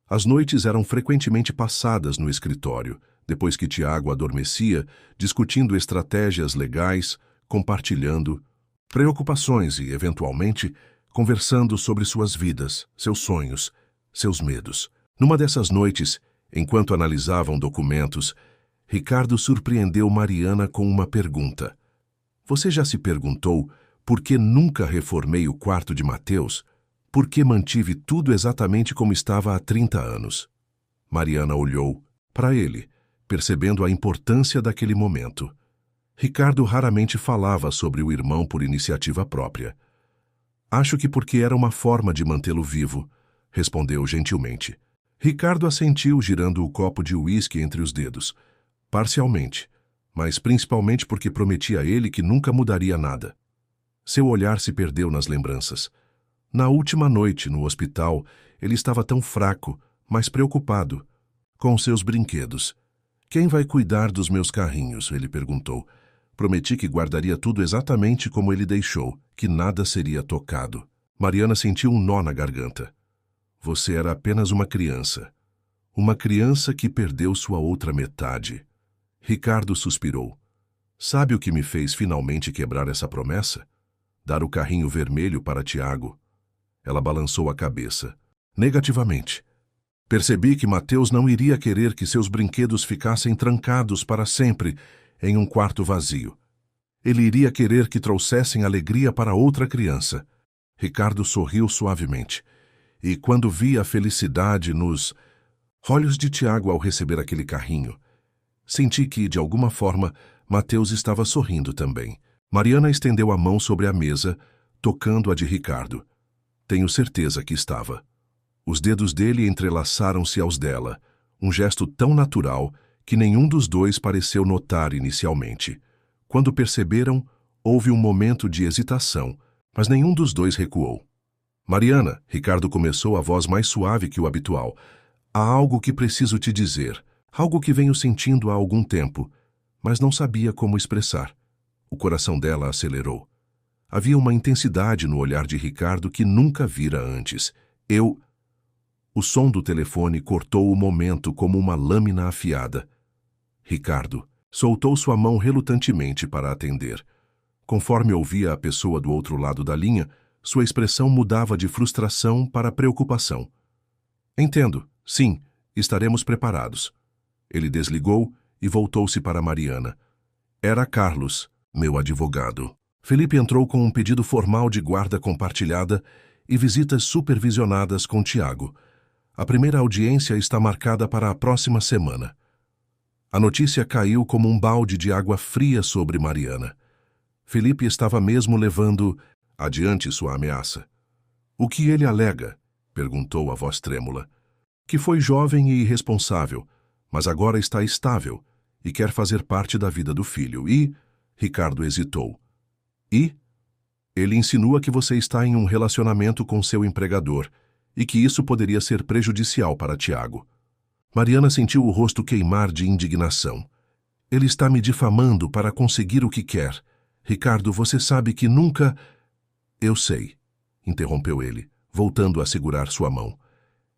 As noites eram frequentemente passadas no escritório, depois que Tiago adormecia, discutindo estratégias legais, compartilhando preocupações e, eventualmente, conversando sobre suas vidas, seus sonhos, seus medos. Numa dessas noites, enquanto analisavam documentos, Ricardo surpreendeu Mariana com uma pergunta. Você já se perguntou por que nunca reformei o quarto de Mateus? Por que mantive tudo exatamente como estava há 30 anos? Mariana olhou para ele, percebendo a importância daquele momento. Ricardo raramente falava sobre o irmão por iniciativa própria. Acho que porque era uma forma de mantê-lo vivo, respondeu gentilmente. Ricardo assentiu, girando o copo de uísque entre os dedos. Parcialmente. mas principalmente porque prometi a ele que nunca mudaria nada. Seu olhar se perdeu nas lembranças. Na última noite, no hospital, ele estava tão fraco, mas preocupado, com seus brinquedos. Quem vai cuidar dos meus carrinhos? Ele perguntou. Prometi que guardaria tudo exatamente como ele deixou, que nada seria tocado. Mariana sentiu um nó na garganta. Você era apenas uma criança. Uma criança que perdeu sua outra metade. Ricardo suspirou. Sabe o que me fez finalmente quebrar essa promessa? Dar o carrinho vermelho para Tiago. Ela balançou a cabeça. Negativamente. Percebi que Mateus não iria querer que seus brinquedos ficassem trancados para sempre em um quarto vazio. Ele iria querer que trouxessem alegria para outra criança. Ricardo sorriu suavemente. E quando vi a felicidade nos olhos de Tiago ao receber aquele carrinho, senti que, de alguma forma, Mateus estava sorrindo também. Mariana estendeu a mão sobre a mesa, tocando a de Ricardo. Tenho certeza que estava. Os dedos dele entrelaçaram-se aos dela, um gesto tão natural que nenhum dos dois pareceu notar inicialmente. Quando perceberam, houve um momento de hesitação, mas nenhum dos dois recuou. Mariana, Ricardo começou a voz mais suave que o habitual. Há algo que preciso te dizer, algo que venho sentindo há algum tempo, mas não sabia como expressar. O coração dela acelerou. Havia uma intensidade no olhar de Ricardo que nunca vira antes. O som do telefone cortou o momento como uma lâmina afiada. Ricardo soltou sua mão relutantemente para atender. Conforme ouvia a pessoa do outro lado da linha, sua expressão mudava de frustração para preocupação. Entendo. Sim, estaremos preparados. Ele desligou e voltou-se para Mariana. Era Carlos, meu advogado. Felipe entrou com um pedido formal de guarda compartilhada e visitas supervisionadas com Tiago. A primeira audiência está marcada para a próxima semana. A notícia caiu como um balde de água fria sobre Mariana. Felipe estava mesmo levando adiante sua ameaça. O que ele alega? Perguntou a voz trêmula. Que foi jovem e irresponsável, mas agora está estável e quer fazer parte da vida do filho. Ricardo hesitou. Ele insinua que você está em um relacionamento com seu empregador e que isso poderia ser prejudicial para Tiago. Mariana sentiu o rosto queimar de indignação. Ele está me difamando para conseguir o que quer. Ricardo, você sabe que nunca... Eu sei, interrompeu ele, voltando a segurar sua mão.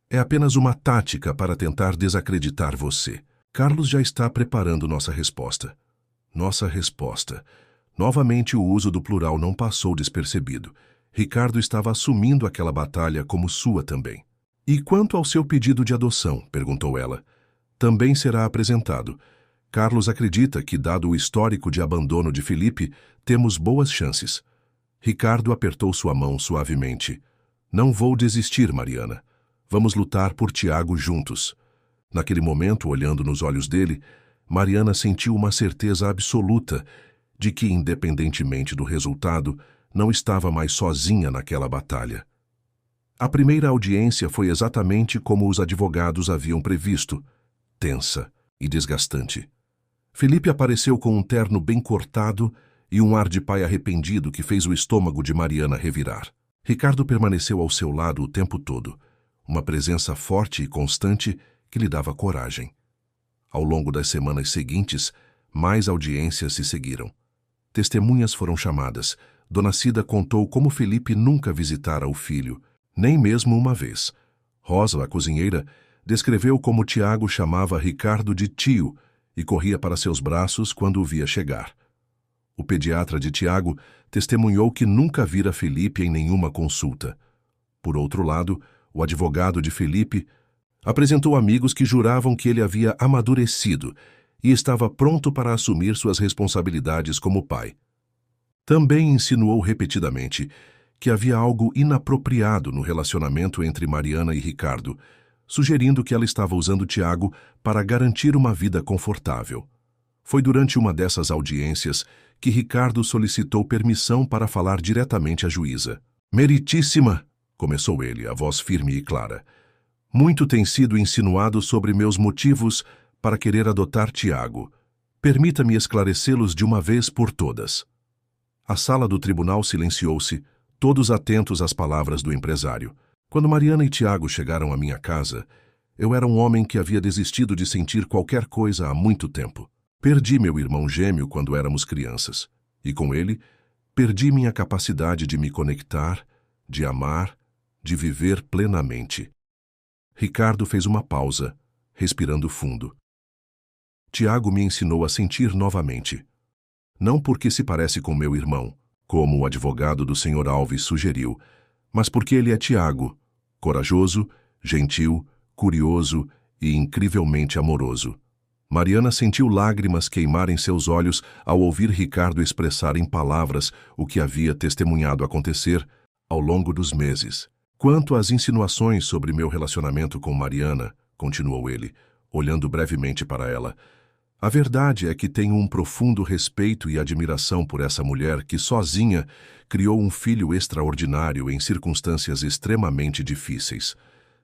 É apenas uma tática para tentar desacreditar você. Carlos já está preparando nossa resposta. Nossa resposta. Novamente o uso do plural não passou despercebido. Ricardo estava assumindo aquela batalha como sua também. E quanto ao seu pedido de adoção? Perguntou ela. Também será apresentado. Carlos acredita que, dado o histórico de abandono de Felipe, temos boas chances. Ricardo apertou sua mão suavemente. Não vou desistir, Mariana. Vamos lutar por Tiago juntos. Naquele momento, olhando nos olhos dele, Mariana sentiu uma certeza absoluta de que, independentemente do resultado, não estava mais sozinha naquela batalha. A primeira audiência foi exatamente como os advogados haviam previsto, tensa e desgastante. Felipe apareceu com um terno bem cortado e um ar de pai arrependido que fez o estômago de Mariana revirar. Ricardo permaneceu ao seu lado o tempo todo, uma presença forte e constante que lhe dava coragem. Ao longo das semanas seguintes, mais audiências se seguiram. Testemunhas foram chamadas. Dona Cida contou como Felipe nunca visitara o filho, nem mesmo uma vez. Rosa, a cozinheira, descreveu como Tiago chamava Ricardo de tio e corria para seus braços quando o via chegar. O pediatra de Tiago testemunhou que nunca vira Felipe em nenhuma consulta. Por outro lado, o advogado de Felipe apresentou amigos que juravam que ele havia amadurecido e estava pronto para assumir suas responsabilidades como pai. Também insinuou repetidamente que havia algo inapropriado no relacionamento entre Mariana e Ricardo, sugerindo que ela estava usando Tiago para garantir uma vida confortável. Foi durante uma dessas audiências que Ricardo solicitou permissão para falar diretamente à juíza. Meritíssima, começou ele, a voz firme e clara. Muito tem sido insinuado sobre meus motivos para querer adotar Tiago. Permita-me esclarecê-los de uma vez por todas. A sala do tribunal silenciou-se, todos atentos às palavras do empresário. Quando Mariana e Tiago chegaram à minha casa, eu era um homem que havia desistido de sentir qualquer coisa há muito tempo. Perdi meu irmão gêmeo quando éramos crianças, e com ele, perdi minha capacidade de me conectar, de amar, de viver plenamente. Ricardo fez uma pausa, respirando fundo. Tiago me ensinou a sentir novamente. Não porque se parece com meu irmão, como o advogado do Sr. Alves sugeriu, mas porque ele é Tiago, corajoso, gentil, curioso e incrivelmente amoroso. Mariana sentiu lágrimas queimar em seus olhos ao ouvir Ricardo expressar em palavras o que havia testemunhado acontecer ao longo dos meses. Quanto às insinuações sobre meu relacionamento com Mariana, continuou ele, olhando brevemente para ela, a verdade é que tenho um profundo respeito e admiração por essa mulher que, sozinha, criou um filho extraordinário em circunstâncias extremamente difíceis.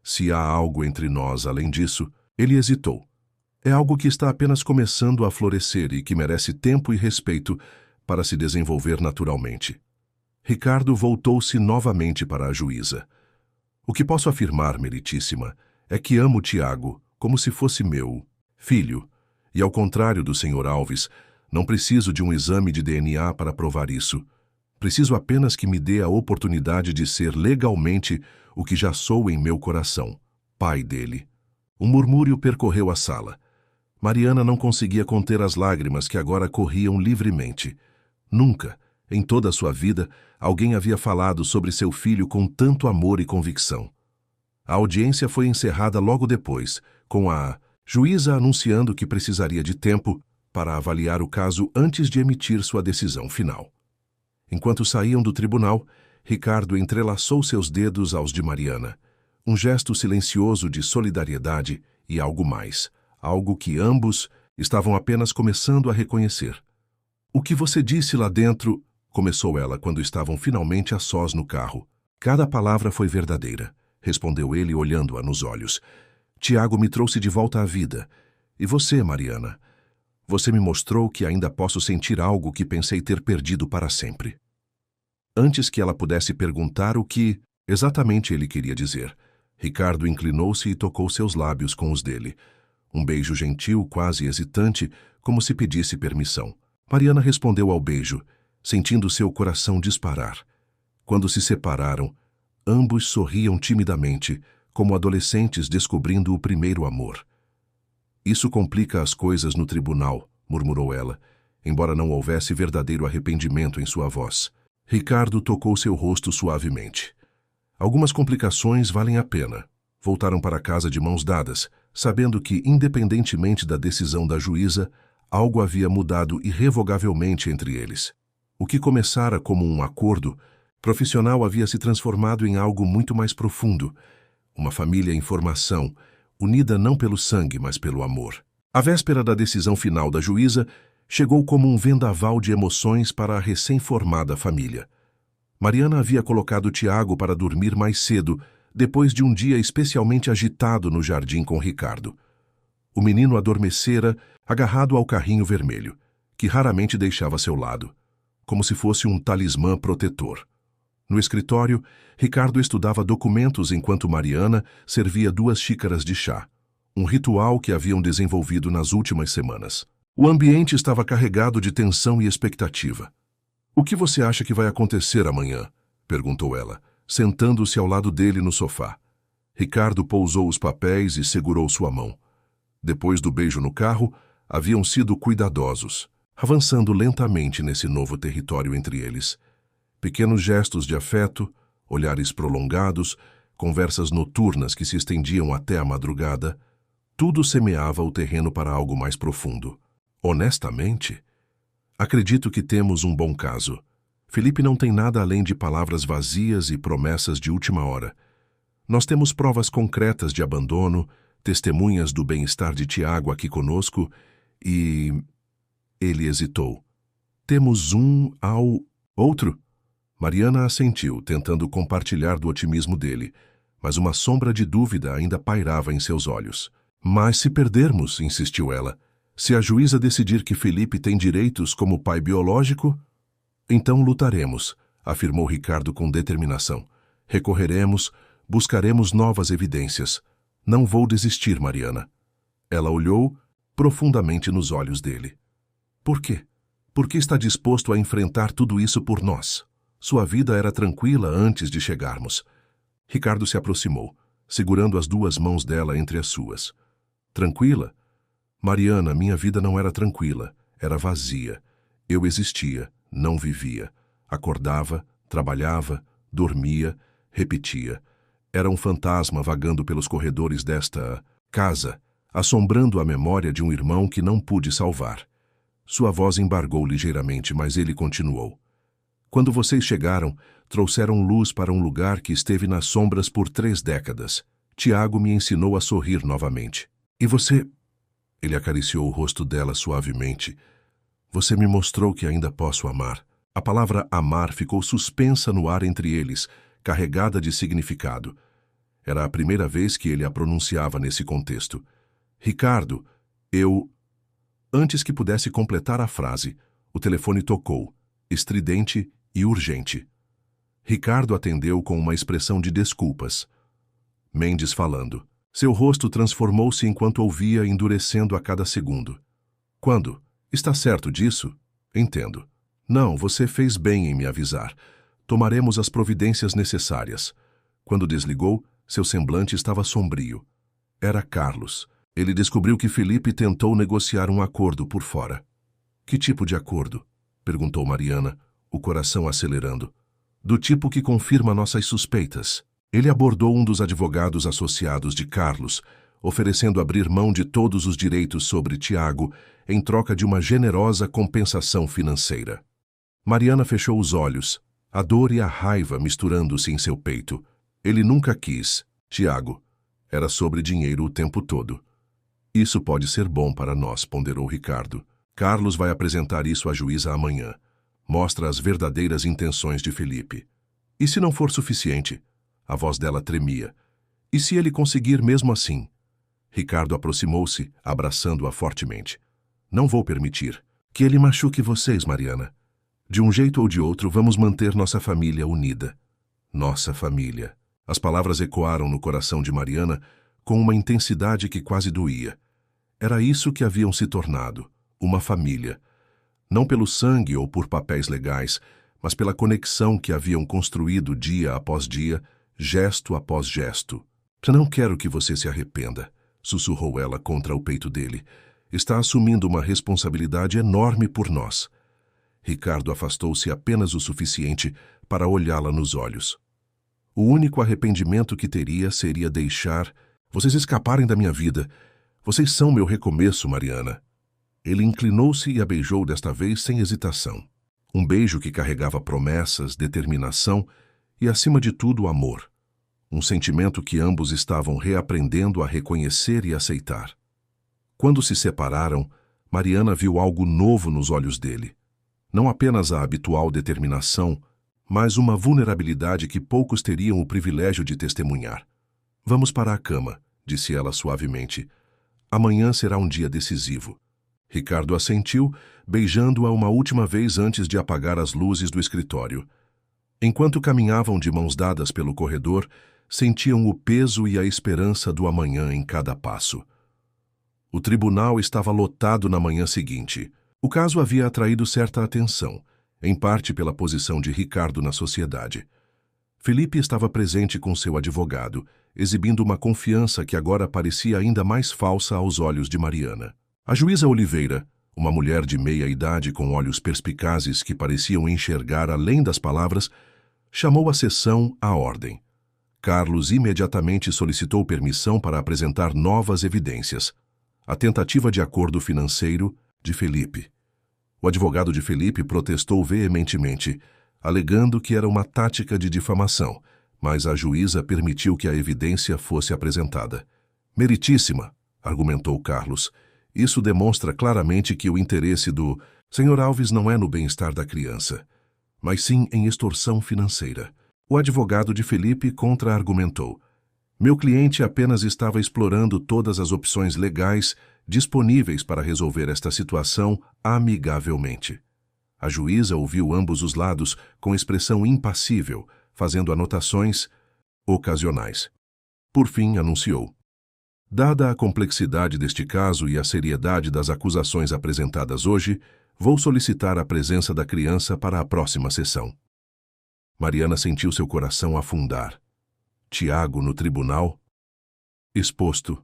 Se há algo entre nós além disso, ele hesitou. É algo que está apenas começando a florescer e que merece tempo e respeito para se desenvolver naturalmente. Ricardo voltou-se novamente para a juíza. O que posso afirmar, meritíssima, é que amo Tiago como se fosse meu filho, e ao contrário do Sr. Alves, não preciso de um exame de DNA para provar isso. Preciso apenas que me dê a oportunidade de ser legalmente o que já sou em meu coração, pai dele. Um murmúrio percorreu a sala. Mariana não conseguia conter as lágrimas que agora corriam livremente. Nunca, em toda a sua vida, alguém havia falado sobre seu filho com tanto amor e convicção. A audiência foi encerrada logo depois, com a juíza anunciando que precisaria de tempo para avaliar o caso antes de emitir sua decisão final. Enquanto saíam do tribunal, Ricardo entrelaçou seus dedos aos de Mariana, um gesto silencioso de solidariedade e algo mais, algo que ambos estavam apenas começando a reconhecer. "O que você disse lá dentro", começou ela quando estavam finalmente a sós no carro. "Cada palavra foi verdadeira", respondeu ele olhando-a nos olhos. "Tiago me trouxe de volta à vida. E você, Mariana? Você me mostrou que ainda posso sentir algo que pensei ter perdido para sempre." Antes que ela pudesse perguntar o que exatamente ele queria dizer, Ricardo inclinou-se e tocou seus lábios com os dele. Um beijo gentil, quase hesitante, como se pedisse permissão. Mariana respondeu ao beijo, sentindo seu coração disparar. Quando se separaram, ambos sorriam timidamente, como adolescentes descobrindo o primeiro amor. "Isso complica as coisas no tribunal", murmurou ela, embora não houvesse verdadeiro arrependimento em sua voz. Ricardo tocou seu rosto suavemente. "Algumas complicações valem a pena." Voltaram para casa de mãos dadas, sabendo que, independentemente da decisão da juíza, algo havia mudado irrevogavelmente entre eles. O que começara como um acordo profissional havia se transformado em algo muito mais profundo, uma família em formação, unida não pelo sangue, mas pelo amor. A véspera da decisão final da juíza chegou como um vendaval de emoções para a recém-formada família. Mariana havia colocado Tiago para dormir mais cedo, depois de um dia especialmente agitado no jardim com Ricardo. O menino adormecera, agarrado ao carrinho vermelho, que raramente deixava seu lado, como se fosse um talismã protetor. No escritório, Ricardo estudava documentos enquanto Mariana servia 2 xícaras de chá, um ritual que haviam desenvolvido nas últimas semanas. O ambiente estava carregado de tensão e expectativa. "O que você acha que vai acontecer amanhã?", perguntou ela, sentando-se ao lado dele no sofá. Ricardo pousou os papéis e segurou sua mão. Depois do beijo no carro, haviam sido cuidadosos, avançando lentamente nesse novo território entre eles. Pequenos gestos de afeto, olhares prolongados, conversas noturnas que se estendiam até a madrugada, tudo semeava o terreno para algo mais profundo. "Honestamente, acredito que temos um bom caso. Felipe não tem nada além de palavras vazias e promessas de última hora. Nós temos provas concretas de abandono, testemunhas do bem-estar de Tiago aqui conosco e..." Ele hesitou. "Temos um ao outro?" Mariana assentiu, tentando compartilhar do otimismo dele, mas uma sombra de dúvida ainda pairava em seus olhos. "Mas se perdermos", insistiu ela, Se a juíza decidir que Felipe tem direitos como pai biológico, então lutaremos, afirmou Ricardo com determinação. Recorreremos, buscaremos novas evidências. Não vou desistir, Mariana. Ela olhou profundamente nos olhos dele. Por quê? Por que está disposto a enfrentar tudo isso por nós? Sua vida era tranquila antes de chegarmos. Ricardo se aproximou, segurando as duas mãos dela entre as suas. Tranquila? Mariana, minha vida não era tranquila, era vazia. Eu existia, não vivia. Acordava, trabalhava, dormia, repetia. Era um fantasma vagando pelos corredores desta casa, assombrando a memória de um irmão que não pude salvar. Sua voz embargou ligeiramente, mas ele continuou. Quando vocês chegaram, trouxeram luz para um lugar que esteve nas sombras por 3 décadas. Tiago me ensinou a sorrir novamente. E você... Ele acariciou o rosto dela suavemente. Você me mostrou que ainda posso amar. A palavra amar ficou suspensa no ar entre eles, carregada de significado. Era a primeira vez que ele a pronunciava nesse contexto. Ricardo, eu... Antes que pudesse completar a frase, o telefone tocou, estridente e urgente. Ricardo atendeu com uma expressão de desculpas. Mendes falando. Seu rosto transformou-se enquanto ouvia, endurecendo a cada segundo. Quando? Está certo disso? Entendo. Não, você fez bem em me avisar. Tomaremos as providências necessárias. Quando desligou, seu semblante estava sombrio. Era Carlos. Ele descobriu que Felipe tentou negociar um acordo por fora. Que tipo de acordo? Perguntou Mariana, o coração acelerando. Do tipo que confirma nossas suspeitas. Ele abordou um dos advogados associados de Carlos, oferecendo abrir mão de todos os direitos sobre Tiago em troca de uma generosa compensação financeira. Mariana fechou os olhos, a dor e a raiva misturando-se em seu peito. Ele nunca quis, Tiago. Era sobre dinheiro o tempo todo. Isso pode ser bom para nós, ponderou Ricardo. Carlos vai apresentar isso à juíza amanhã. Mostra as verdadeiras intenções de Felipe. E se não for suficiente? A voz dela tremia. E se ele conseguir mesmo assim? Ricardo aproximou-se, abraçando-a fortemente. Não vou permitir que ele machuque vocês, Mariana. De um jeito ou de outro, vamos manter nossa família unida. Nossa família. As palavras ecoaram no coração de Mariana com uma intensidade que quase doía. Era isso que haviam se tornado, uma família. Não pelo sangue ou por papéis legais, mas pela conexão que haviam construído dia após dia, gesto após gesto. Não quero que você se arrependa, sussurrou ela contra o peito dele. Está assumindo uma responsabilidade enorme por nós. Ricardo afastou-se apenas o suficiente para olhá-la nos olhos. O único arrependimento que teria seria deixar vocês escaparem da minha vida. Vocês são meu recomeço, Mariana. Ele inclinou-se e a beijou desta vez sem hesitação. Um beijo que carregava promessas, determinação e, acima de tudo, amor. Um sentimento que ambos estavam reaprendendo a reconhecer e aceitar. Quando se separaram, Mariana viu algo novo nos olhos dele. Não apenas a habitual determinação, mas uma vulnerabilidade que poucos teriam o privilégio de testemunhar. Vamos para a cama, disse ela suavemente. Amanhã será um dia decisivo. Ricardo assentiu, beijando-a uma última vez antes de apagar as luzes do escritório. Enquanto caminhavam de mãos dadas pelo corredor, sentiam o peso e a esperança do amanhã em cada passo. O tribunal estava lotado na manhã seguinte. O caso havia atraído certa atenção, em parte pela posição de Ricardo na sociedade. Felipe estava presente com seu advogado, exibindo uma confiança que agora parecia ainda mais falsa aos olhos de Mariana. A juíza Oliveira, uma mulher de meia-idade com olhos perspicazes que pareciam enxergar além das palavras, chamou a sessão à ordem. Carlos imediatamente solicitou permissão para apresentar novas evidências. A tentativa de acordo financeiro de Felipe. O advogado de Felipe protestou veementemente, alegando que era uma tática de difamação, mas a juíza permitiu que a evidência fosse apresentada. Meritíssima, argumentou Carlos. Isso demonstra claramente que o interesse do Sr. Alves não é no bem-estar da criança, mas sim em extorsão financeira. O advogado de Felipe contra-argumentou. Meu cliente apenas estava explorando todas as opções legais disponíveis para resolver esta situação amigavelmente. A juíza ouviu ambos os lados com expressão impassível, fazendo anotações ocasionais. Por fim, anunciou: dada a complexidade deste caso e a seriedade das acusações apresentadas hoje, vou solicitar a presença da criança para a próxima sessão. Mariana sentiu seu coração afundar. Tiago no tribunal? Exposto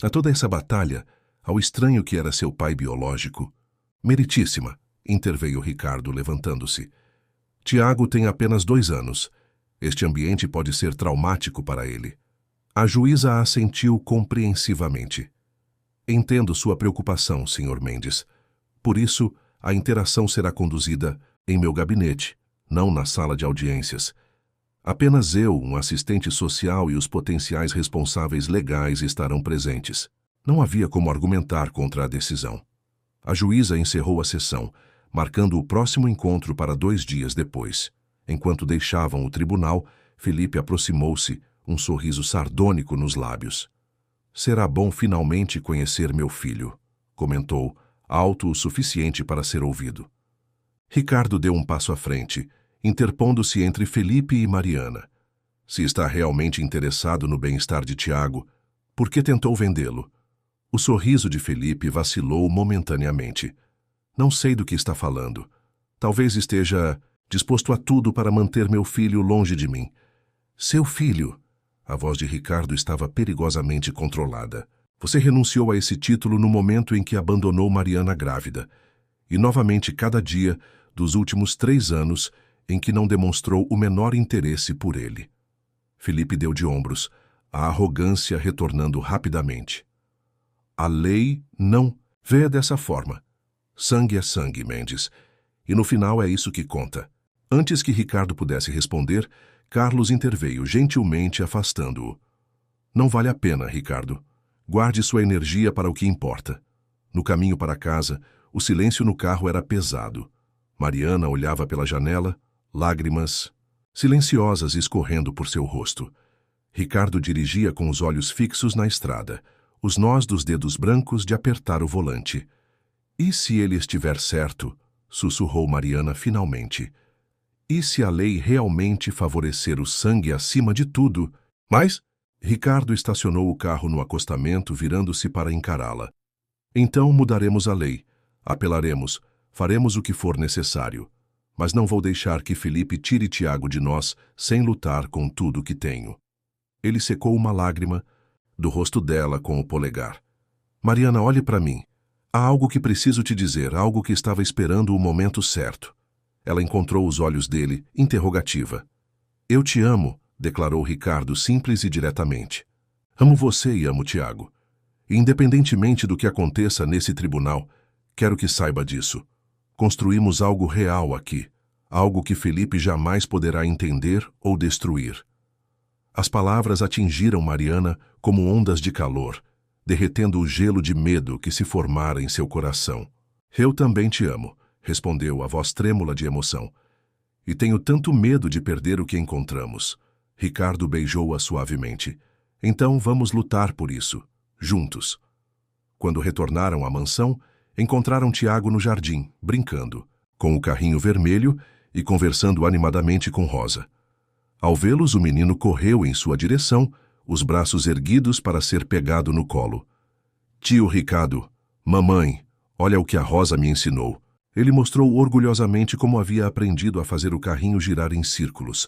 a toda essa batalha, ao estranho que era seu pai biológico. Meritíssima, interveio Ricardo, levantando-se. Tiago tem apenas 2 anos. Este ambiente pode ser traumático para ele. A juíza assentiu compreensivamente. Entendo sua preocupação, Sr. Mendes. Por isso, a interação será conduzida em meu gabinete, não na sala de audiências. Apenas eu, um assistente social e os potenciais responsáveis legais estarão presentes. Não havia como argumentar contra a decisão. A juíza encerrou a sessão, marcando o próximo encontro para 2 dias depois. Enquanto deixavam o tribunal, Felipe aproximou-se, um sorriso sardônico nos lábios. Será bom finalmente conhecer meu filho, comentou, alto o suficiente para ser ouvido. Ricardo deu um passo à frente, interpondo-se entre Felipe e Mariana. Se está realmente interessado no bem-estar de Tiago, por que tentou vendê-lo? O sorriso de Felipe vacilou momentaneamente. Não sei do que está falando. Talvez esteja disposto a tudo para manter meu filho longe de mim. Seu filho? A voz de Ricardo estava perigosamente controlada. Você renunciou a esse título no momento em que abandonou Mariana grávida. E novamente cada dia, dos últimos 3 anos, em que não demonstrou o menor interesse por ele. Felipe deu de ombros, a arrogância retornando rapidamente. A lei não vê dessa forma. Sangue é sangue, Mendes. E no final é isso que conta. Antes que Ricardo pudesse responder, Carlos interveio, gentilmente afastando-o. Não vale a pena, Ricardo. Guarde sua energia para o que importa. No caminho para casa, o silêncio no carro era pesado. Mariana olhava pela janela, lágrimas silenciosas escorrendo por seu rosto. Ricardo dirigia com os olhos fixos na estrada, os nós dos dedos brancos de apertar o volante. E se ele estiver certo? Sussurrou Mariana finalmente. E se a lei realmente favorecer o sangue acima de tudo? Mas Ricardo estacionou o carro no acostamento, virando-se para encará-la. Então mudaremos a lei. Apelaremos. Faremos o que for necessário. Mas não vou deixar que Felipe tire Tiago de nós sem lutar com tudo que tenho. Ele secou uma lágrima do rosto dela com o polegar. Mariana, olhe para mim. Há algo que preciso te dizer, algo que estava esperando o momento certo. Ela encontrou os olhos dele, interrogativa. Eu te amo, declarou Ricardo simples e diretamente. Amo você e amo Tiago. E independentemente do que aconteça nesse tribunal, quero que saiba disso. Construímos algo real aqui, algo que Felipe jamais poderá entender ou destruir. As palavras atingiram Mariana como ondas de calor, derretendo o gelo de medo que se formara em seu coração. Eu também te amo, respondeu a voz trêmula de emoção. E tenho tanto medo de perder o que encontramos. Ricardo beijou-a suavemente. Então vamos lutar por isso, juntos. Quando retornaram à mansão, encontraram Tiago no jardim, brincando, com o carrinho vermelho e conversando animadamente com Rosa. Ao vê-los, o menino correu em sua direção, os braços erguidos para ser pegado no colo. Tio Ricardo, mamãe, olha o que a Rosa me ensinou. Ele mostrou orgulhosamente como havia aprendido a fazer o carrinho girar em círculos.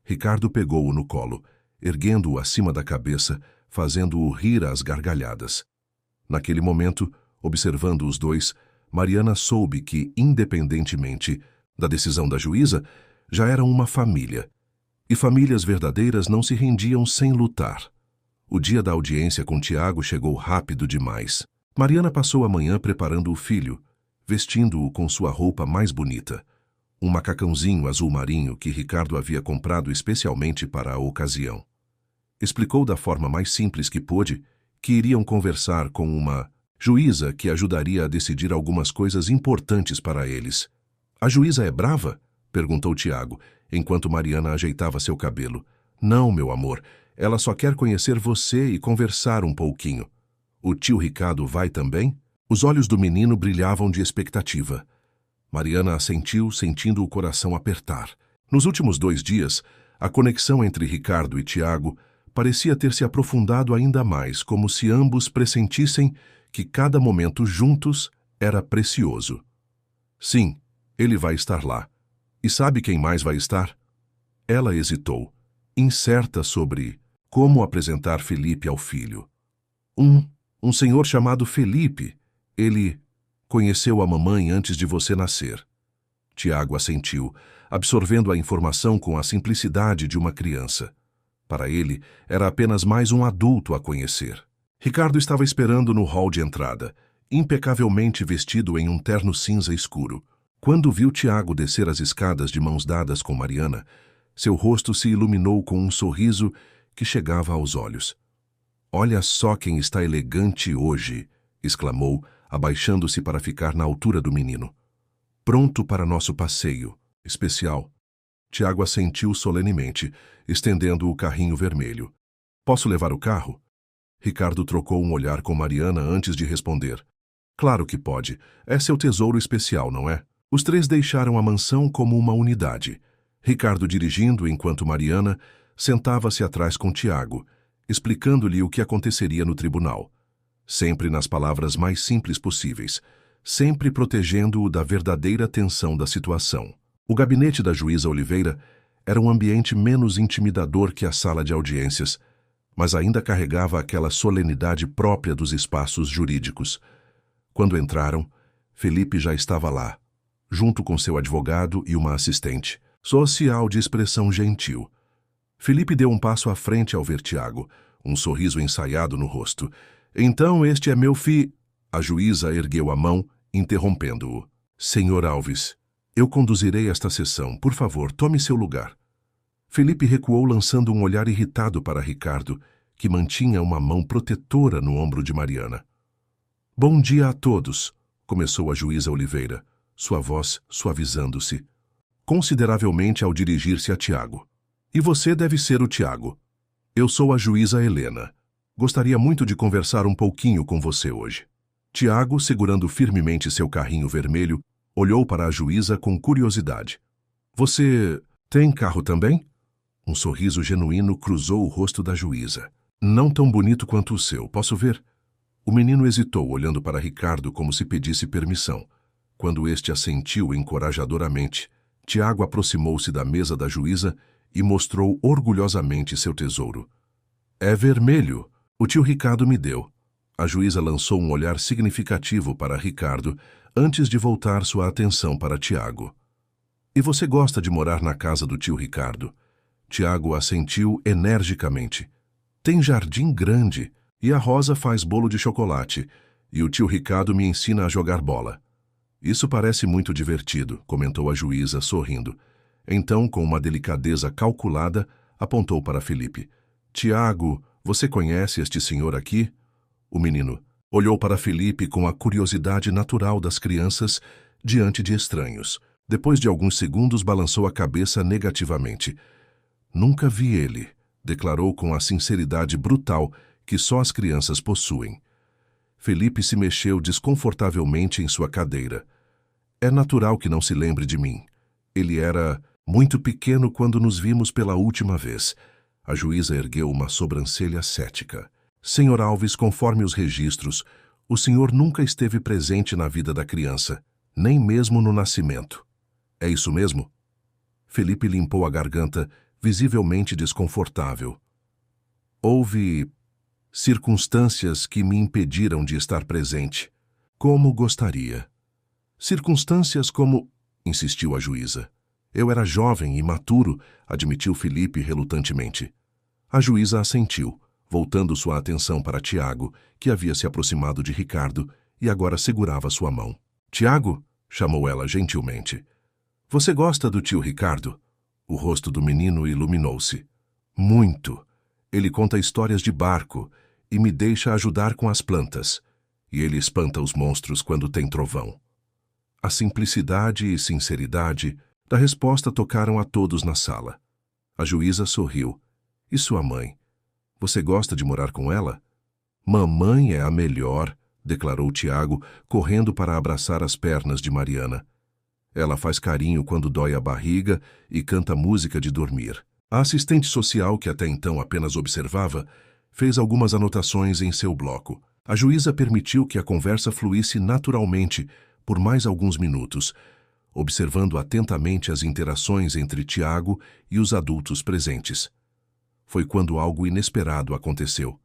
Ricardo pegou-o no colo, erguendo-o acima da cabeça, fazendo-o rir às gargalhadas. Naquele momento, observando os dois, Mariana soube que, independentemente da decisão da juíza, já eram uma família. E famílias verdadeiras não se rendiam sem lutar. O dia da audiência com Tiago chegou rápido demais. Mariana passou a manhã preparando o filho, vestindo-o com sua roupa mais bonita, um macacãozinho azul marinho que Ricardo havia comprado especialmente para a ocasião. Explicou da forma mais simples que pôde que iriam conversar com uma juíza que ajudaria a decidir algumas coisas importantes para eles. A juíza é brava? Perguntou Tiago, enquanto Mariana ajeitava seu cabelo. Não, meu amor, ela só quer conhecer você e conversar um pouquinho. O tio Ricardo vai também? Os olhos do menino brilhavam de expectativa. Mariana assentiu, sentindo o coração apertar. Nos últimos 2 dias, a conexão entre Ricardo e Tiago parecia ter se aprofundado ainda mais, como se ambos pressentissem que cada momento juntos era precioso. Sim, ele vai estar lá. E sabe quem mais vai estar? Ela hesitou, incerta sobre como apresentar Felipe ao filho. Um senhor chamado Felipe. Ele conheceu a mamãe antes de você nascer. Tiago assentiu, absorvendo a informação com a simplicidade de uma criança. Para ele, era apenas mais um adulto a conhecer. Ricardo estava esperando no hall de entrada, impecavelmente vestido em um terno cinza escuro. Quando viu Tiago descer as escadas de mãos dadas com Mariana, seu rosto se iluminou com um sorriso que chegava aos olhos. "Olha só quem está elegante hoje", exclamou, abaixando-se para ficar na altura do menino. "Pronto para nosso passeio especial." Tiago assentiu solenemente, estendendo o carrinho vermelho. "Posso levar o carro?" Ricardo trocou um olhar com Mariana antes de responder. "Claro que pode. É seu tesouro especial, não é?" Os 3 deixaram a mansão como uma unidade. Ricardo dirigindo enquanto Mariana sentava-se atrás com Tiago, explicando-lhe o que aconteceria no tribunal. Sempre nas palavras mais simples possíveis, sempre protegendo-o da verdadeira tensão da situação. O gabinete da juíza Oliveira era um ambiente menos intimidador que a sala de audiências, mas ainda carregava aquela solenidade própria dos espaços jurídicos. Quando entraram, Felipe já estava lá, junto com seu advogado e uma assistente, social de expressão gentil. Felipe deu um passo à frente ao ver Tiago, um sorriso ensaiado no rosto. "Então este é meu fi..." A juíza ergueu a mão, interrompendo-o. "Senhor Alves, eu conduzirei esta sessão. Por favor, tome seu lugar." Felipe recuou, lançando um olhar irritado para Ricardo, que mantinha uma mão protetora no ombro de Mariana. "Bom dia a todos", começou a juíza Oliveira, sua voz suavizando-se, consideravelmente ao dirigir-se a Tiago. "E você deve ser o Tiago. Eu sou a juíza Helena. Gostaria muito de conversar um pouquinho com você hoje." Tiago, segurando firmemente seu carrinho vermelho, olhou para a juíza com curiosidade. "Você tem carro também?" Um sorriso genuíno cruzou o rosto da juíza. "Não tão bonito quanto o seu, posso ver?" O menino hesitou, olhando para Ricardo como se pedisse permissão. Quando este assentiu encorajadoramente, Tiago aproximou-se da mesa da juíza e mostrou orgulhosamente seu tesouro. "É vermelho. O tio Ricardo me deu." A juíza lançou um olhar significativo para Ricardo antes de voltar sua atenção para Tiago. "E você gosta de morar na casa do tio Ricardo?" Tiago assentiu energicamente. "Tem jardim grande e a Rosa faz bolo de chocolate e o tio Ricardo me ensina a jogar bola." "Isso parece muito divertido", comentou a juíza, sorrindo. Então, com uma delicadeza calculada, apontou para Felipe. "Tiago, você conhece este senhor aqui?" O menino olhou para Felipe com a curiosidade natural das crianças diante de estranhos. Depois de alguns segundos, balançou a cabeça negativamente. "Nunca vi ele", declarou com a sinceridade brutal que só as crianças possuem. Felipe se mexeu desconfortavelmente em sua cadeira. "É natural que não se lembre de mim. Ele era muito pequeno quando nos vimos pela última vez." A juíza ergueu uma sobrancelha cética. "Senhor Alves, conforme os registros, o senhor nunca esteve presente na vida da criança, nem mesmo no nascimento. É isso mesmo?" Felipe limpou a garganta, visivelmente desconfortável. "Houve circunstâncias que me impediram de estar presente. Como gostaria." "Circunstâncias como..." insistiu a juíza. "Eu era jovem e imaturo", admitiu Felipe relutantemente. A juíza assentiu, voltando sua atenção para Tiago, que havia se aproximado de Ricardo e agora segurava sua mão. "Tiago", chamou ela gentilmente. "Você gosta do tio Ricardo?" O rosto do menino iluminou-se. "Muito. Ele conta histórias de barco e me deixa ajudar com as plantas. E ele espanta os monstros quando tem trovão." A simplicidade e sinceridade da resposta tocaram a todos na sala. A juíza sorriu. "E sua mãe? Você gosta de morar com ela?" Mamãe é a melhor, declarou Tiago, correndo para abraçar as pernas de Mariana. Ela faz carinho quando dói a barriga e canta música de dormir. A assistente social, que até então apenas observava, fez algumas anotações em seu bloco. A juíza permitiu que a conversa fluísse naturalmente por mais alguns minutos, observando atentamente as interações entre Tiago e os adultos presentes. Foi quando algo inesperado aconteceu.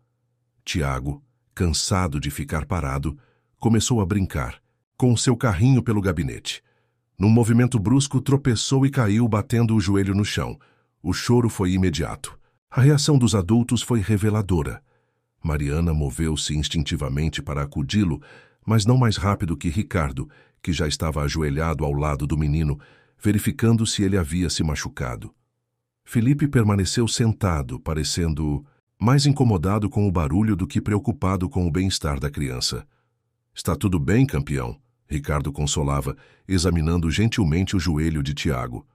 Tiago, cansado de ficar parado, começou a brincar, com seu carrinho pelo gabinete. Num movimento brusco, tropeçou e caiu, batendo o joelho no chão. O choro foi imediato. A reação dos adultos foi reveladora. Mariana moveu-se instintivamente para acudi-lo, mas não mais rápido que Ricardo, que já estava ajoelhado ao lado do menino, verificando se ele havia se machucado. Felipe permaneceu sentado, parecendo mais incomodado com o barulho do que preocupado com o bem-estar da criança. "Está tudo bem, campeão?" Ricardo consolava, examinando gentilmente o joelho de Tiago.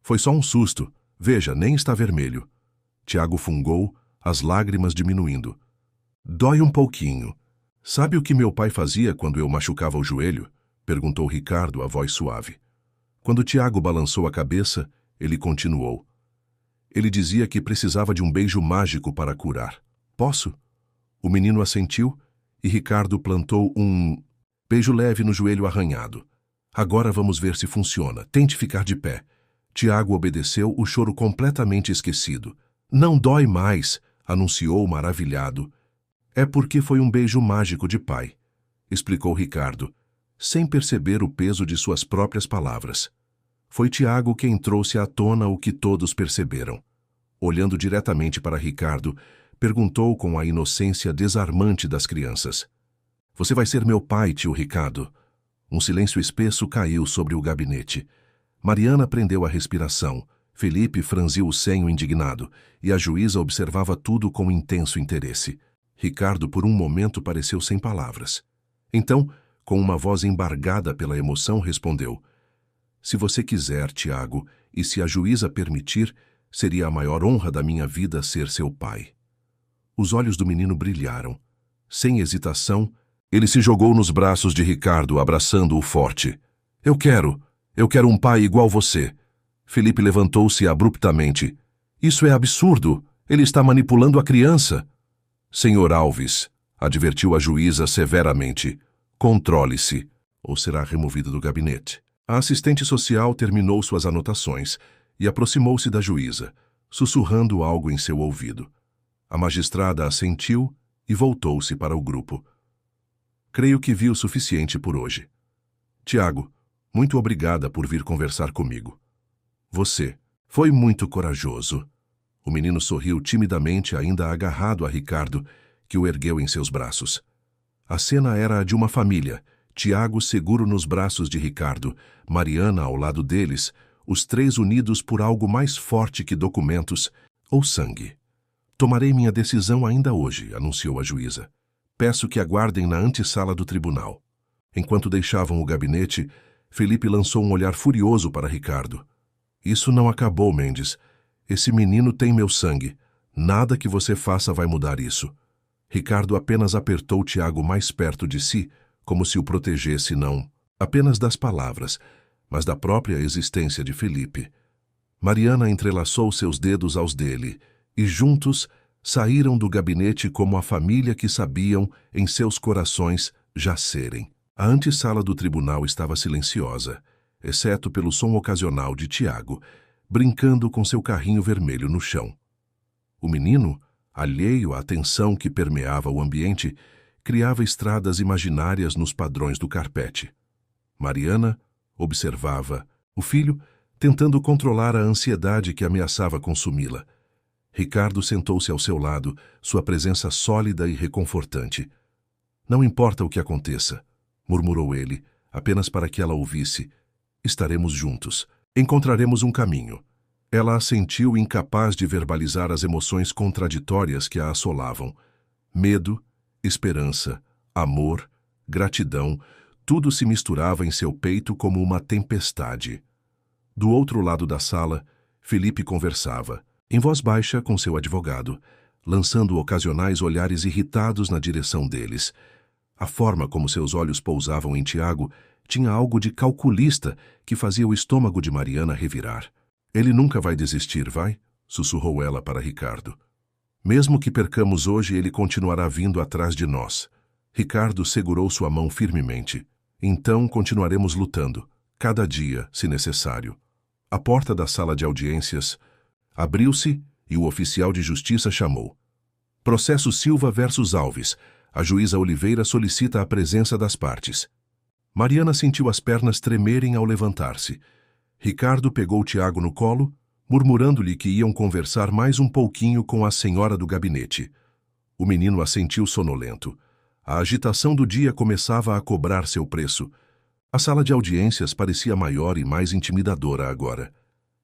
"Foi só um susto. Veja, nem está vermelho." Tiago fungou, as lágrimas diminuindo. "Dói um pouquinho. Sabe o que meu pai fazia quando eu machucava o joelho?" Perguntou Ricardo, a voz suave. Quando Tiago balançou a cabeça, ele continuou. "Ele dizia que precisava de um beijo mágico para curar. Posso?" O menino assentiu e Ricardo plantou um beijo leve no joelho arranhado. "Agora vamos ver se funciona. Tente ficar de pé." Tiago obedeceu, o choro completamente esquecido. "Não dói mais", anunciou maravilhado. "É porque foi um beijo mágico de pai", explicou Ricardo, sem perceber o peso de suas próprias palavras. Foi Tiago quem trouxe à tona o que todos perceberam. Olhando diretamente para Ricardo, perguntou com a inocência desarmante das crianças. "Você vai ser meu pai, tio Ricardo?" Um silêncio espesso caiu sobre o gabinete. Mariana prendeu a respiração, Felipe franziu o senho indignado, e a juíza observava tudo com intenso interesse. Ricardo, por um momento, pareceu sem palavras. Então, com uma voz embargada pela emoção, respondeu: "Se você quiser, Tiago, e se a juíza permitir, seria a maior honra da minha vida ser seu pai." Os olhos do menino brilharam. Sem hesitação, ele se jogou nos braços de Ricardo, abraçando-o forte. Eu quero um pai igual você." Felipe levantou-se abruptamente. "Isso é absurdo. Ele está manipulando a criança." "Senhor Alves", advertiu a juíza severamente, "controle-se, ou será removido do gabinete." A assistente social terminou suas anotações e aproximou-se da juíza, sussurrando algo em seu ouvido. A magistrada assentiu e voltou-se para o grupo. "Creio que vi o suficiente por hoje. Tiago, muito obrigada por vir conversar comigo. Você foi muito corajoso." O menino sorriu timidamente, ainda agarrado a Ricardo, que o ergueu em seus braços. A cena era a de uma família, Tiago seguro nos braços de Ricardo, Mariana ao lado deles, os três unidos por algo mais forte que documentos ou sangue. "Tomarei minha decisão ainda hoje", anunciou a juíza. "Peço que aguardem na antessala do tribunal." Enquanto deixavam o gabinete, Felipe lançou um olhar furioso para Ricardo. "Isso não acabou, Mendes. Esse menino tem meu sangue. Nada que você faça vai mudar isso." Ricardo apenas apertou Tiago mais perto de si, como se o protegesse não apenas das palavras, mas da própria existência de Felipe. Mariana entrelaçou seus dedos aos dele, e juntos saíram do gabinete como a família que sabiam em seus corações já serem. A antessala do tribunal estava silenciosa, exceto pelo som ocasional de Tiago, brincando com seu carrinho vermelho no chão. O menino, alheio à tensão que permeava o ambiente, criava estradas imaginárias nos padrões do carpete. Mariana observava o filho, tentando controlar a ansiedade que ameaçava consumi-la. Ricardo sentou-se ao seu lado, sua presença sólida e reconfortante. "Não importa o que aconteça", murmurou ele, apenas para que ela ouvisse. "Estaremos juntos. Encontraremos um caminho." Ela assentiu, incapaz de verbalizar as emoções contraditórias que a assolavam. Medo, esperança, amor, gratidão, tudo se misturava em seu peito como uma tempestade. Do outro lado da sala, Felipe conversava, em voz baixa com seu advogado, lançando ocasionais olhares irritados na direção deles. A forma como seus olhos pousavam em Tiago tinha algo de calculista que fazia o estômago de Mariana revirar. Ele nunca vai desistir, vai? Sussurrou ela para Ricardo. Mesmo que percamos hoje, ele continuará vindo atrás de nós. Ricardo segurou sua mão firmemente. Então continuaremos lutando, cada dia, se necessário. A porta da sala de audiências abriu-se e o oficial de justiça chamou. Processo Silva versus Alves. A juíza Oliveira solicita a presença das partes. Mariana sentiu as pernas tremerem ao levantar-se. Ricardo pegou Tiago no colo, murmurando-lhe que iam conversar mais um pouquinho com a senhora do gabinete. O menino assentiu sonolento. A agitação do dia começava a cobrar seu preço. A sala de audiências parecia maior e mais intimidadora agora.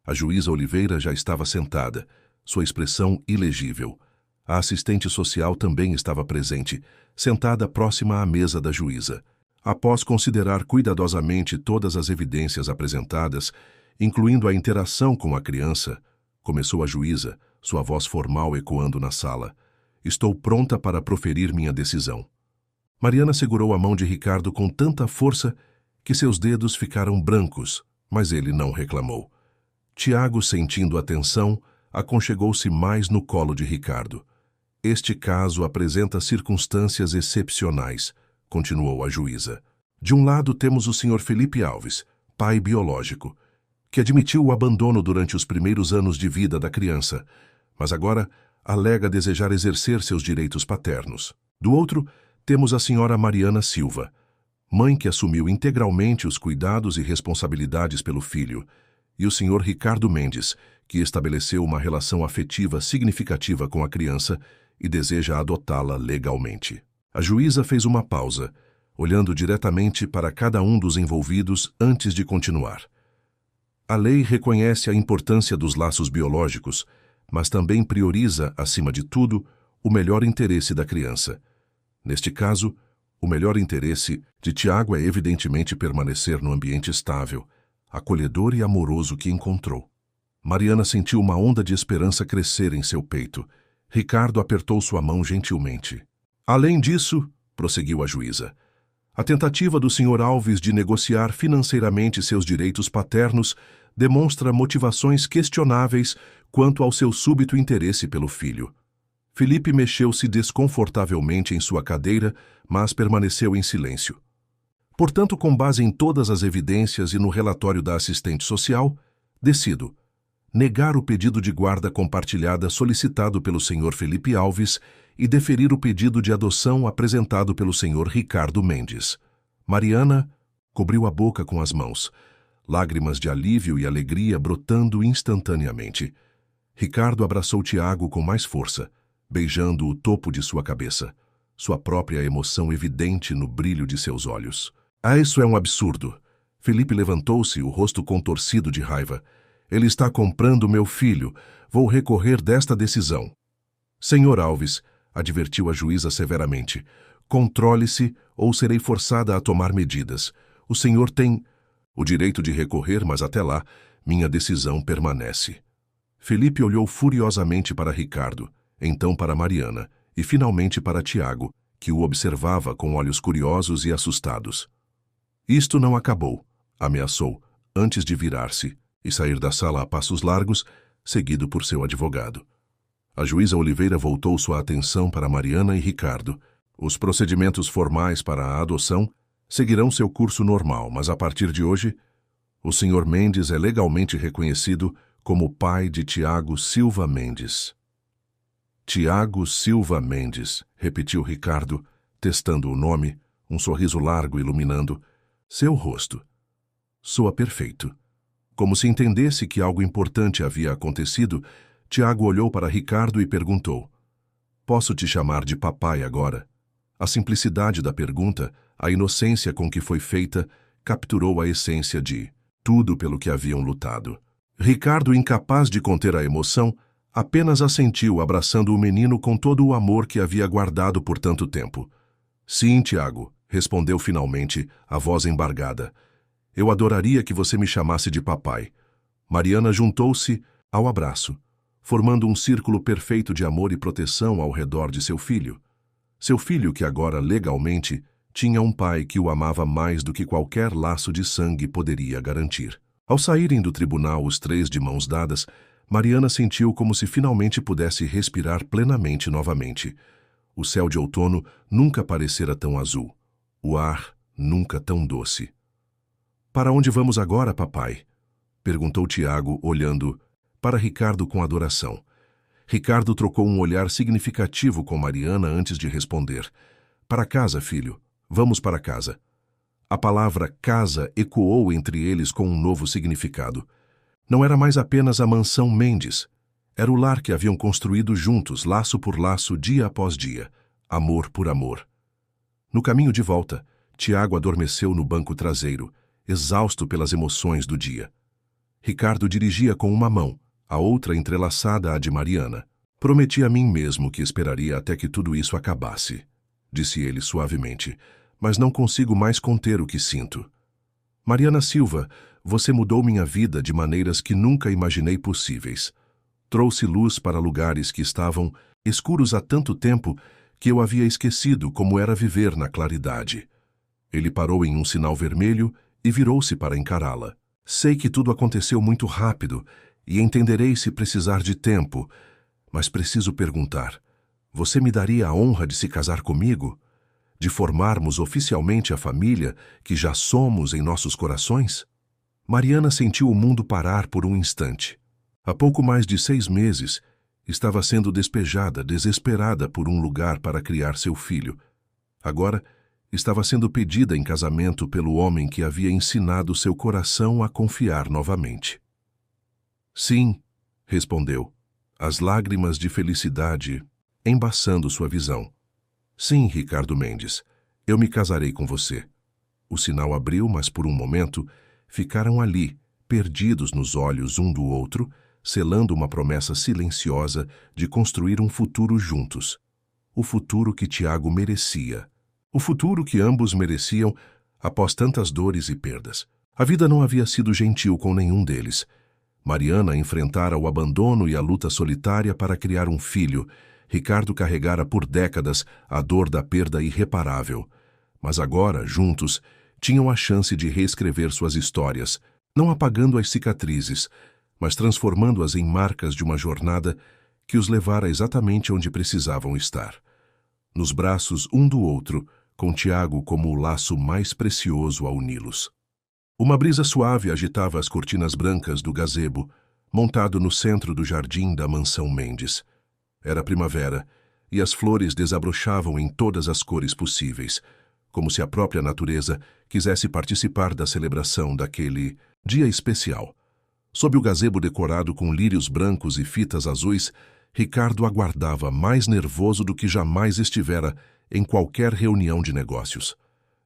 A juíza Oliveira já estava sentada, sua expressão ilegível. A assistente social também estava presente, sentada próxima à mesa da juíza. Após considerar cuidadosamente todas as evidências apresentadas, incluindo a interação com a criança, começou a juíza, sua voz formal ecoando na sala. Estou pronta para proferir minha decisão. Mariana segurou a mão de Ricardo com tanta força que seus dedos ficaram brancos, mas ele não reclamou. Tiago, sentindo a tensão, aconchegou-se mais no colo de Ricardo. Este caso apresenta circunstâncias excepcionais, continuou a juíza. De um lado temos o Sr. Felipe Alves, pai biológico, que admitiu o abandono durante os primeiros anos de vida da criança, mas agora alega desejar exercer seus direitos paternos. Do outro, temos a Sra. Mariana Silva, mãe que assumiu integralmente os cuidados e responsabilidades pelo filho, e o Sr. Ricardo Mendes, que estabeleceu uma relação afetiva significativa com a criança e deseja adotá-la legalmente. A juíza fez uma pausa, olhando diretamente para cada um dos envolvidos antes de continuar. A lei reconhece a importância dos laços biológicos, mas também prioriza, acima de tudo, o melhor interesse da criança. Neste caso, o melhor interesse de Tiago é evidentemente permanecer no ambiente estável, acolhedor e amoroso que encontrou. Mariana sentiu uma onda de esperança crescer em seu peito. Ricardo apertou sua mão gentilmente. Além disso, prosseguiu a juíza, a tentativa do Sr. Alves de negociar financeiramente seus direitos paternos demonstra motivações questionáveis quanto ao seu súbito interesse pelo filho. Felipe mexeu-se desconfortavelmente em sua cadeira, mas permaneceu em silêncio. Portanto, com base em todas as evidências e no relatório da assistente social, decido negar o pedido de guarda compartilhada solicitado pelo Sr. Felipe Alves e deferir o pedido de adoção apresentado pelo Sr. Ricardo Mendes. Mariana cobriu a boca com as mãos, lágrimas de alívio e alegria brotando instantaneamente. Ricardo abraçou Tiago com mais força, beijando o topo de sua cabeça, sua própria emoção evidente no brilho de seus olhos. Isso é um absurdo. Felipe levantou-se, o rosto contorcido de raiva. Ele está comprando meu filho. Vou recorrer desta decisão. Senhor Alves, advertiu a juíza severamente, controle-se ou serei forçada a tomar medidas. O senhor tem o direito de recorrer, mas até lá, minha decisão permanece. Felipe olhou furiosamente para Ricardo, então para Mariana e finalmente para Tiago, que o observava com olhos curiosos e assustados. Isto não acabou, ameaçou, antes de virar-se e sair da sala a passos largos, seguido por seu advogado. A juíza Oliveira voltou sua atenção para Mariana e Ricardo. Os procedimentos formais para a adoção seguirão seu curso normal, mas a partir de hoje, o Sr. Mendes é legalmente reconhecido como pai de Tiago Silva Mendes. Tiago Silva Mendes, repetiu Ricardo, testando o nome, um sorriso largo iluminando seu rosto. Soa perfeito. Como se entendesse que algo importante havia acontecido, Tiago olhou para Ricardo e perguntou: Posso te chamar de papai agora? A simplicidade da pergunta, a inocência com que foi feita, capturou a essência de tudo pelo que haviam lutado. Ricardo, incapaz de conter a emoção, apenas assentiu, abraçando o menino com todo o amor que havia guardado por tanto tempo. Sim, Tiago, respondeu finalmente, a voz embargada. Eu adoraria que você me chamasse de papai. Mariana juntou-se ao abraço. formando um círculo perfeito de amor e proteção ao redor de seu filho. Seu filho, que agora, legalmente, tinha um pai que o amava mais do que qualquer laço de sangue poderia garantir. Ao saírem do tribunal os três de mãos dadas, Mariana sentiu como se finalmente pudesse respirar plenamente novamente. O céu de outono nunca parecera tão azul. O ar nunca tão doce. "Para onde vamos agora, papai?" perguntou Tiago, olhando para Ricardo com adoração. Ricardo trocou um olhar significativo com Mariana antes de responder. "Para casa, filho. Vamos para casa." A palavra casa ecoou entre eles com um novo significado. Não era mais apenas a mansão Mendes. Era o lar que haviam construído juntos, laço por laço, dia após dia, amor por amor. No caminho de volta, Tiago adormeceu no banco traseiro, exausto pelas emoções do dia. Ricardo dirigia com uma mão, a outra entrelaçada à de Mariana. "Prometi a mim mesmo que esperaria até que tudo isso acabasse", disse ele suavemente, "mas não consigo mais conter o que sinto. Mariana Silva, você mudou minha vida de maneiras que nunca imaginei possíveis. Trouxe luz para lugares que estavam escuros há tanto tempo que eu havia esquecido como era viver na claridade." Ele parou em um sinal vermelho e virou-se para encará-la. "Sei que tudo aconteceu muito rápido e entenderei se precisar de tempo, mas preciso perguntar, você me daria a honra de se casar comigo? De formarmos oficialmente a família que já somos em nossos corações?" Mariana sentiu o mundo parar por um instante. Há pouco mais de 6 meses, estava sendo despejada, desesperada por um lugar para criar seu filho. Agora, estava sendo pedida em casamento pelo homem que havia ensinado seu coração a confiar novamente. "Sim", respondeu, as lágrimas de felicidade embaçando sua visão. "Sim, Ricardo Mendes, eu me casarei com você." O sinal abriu, mas por um momento ficaram ali, perdidos nos olhos um do outro, selando uma promessa silenciosa de construir um futuro juntos. O futuro que Tiago merecia. O futuro que ambos mereciam após tantas dores e perdas. A vida não havia sido gentil com nenhum deles. Mariana enfrentara o abandono e a luta solitária para criar um filho. Ricardo carregara por décadas a dor da perda irreparável. Mas agora, juntos, tinham a chance de reescrever suas histórias, não apagando as cicatrizes, mas transformando-as em marcas de uma jornada que os levara exatamente onde precisavam estar. Nos braços um do outro, com Tiago como o laço mais precioso a uni-los. Uma brisa suave agitava as cortinas brancas do gazebo, montado no centro do jardim da mansão Mendes. Era primavera, e as flores desabrochavam em todas as cores possíveis, como se a própria natureza quisesse participar da celebração daquele dia especial. Sob o gazebo decorado com lírios brancos e fitas azuis, Ricardo aguardava mais nervoso do que jamais estivera em qualquer reunião de negócios.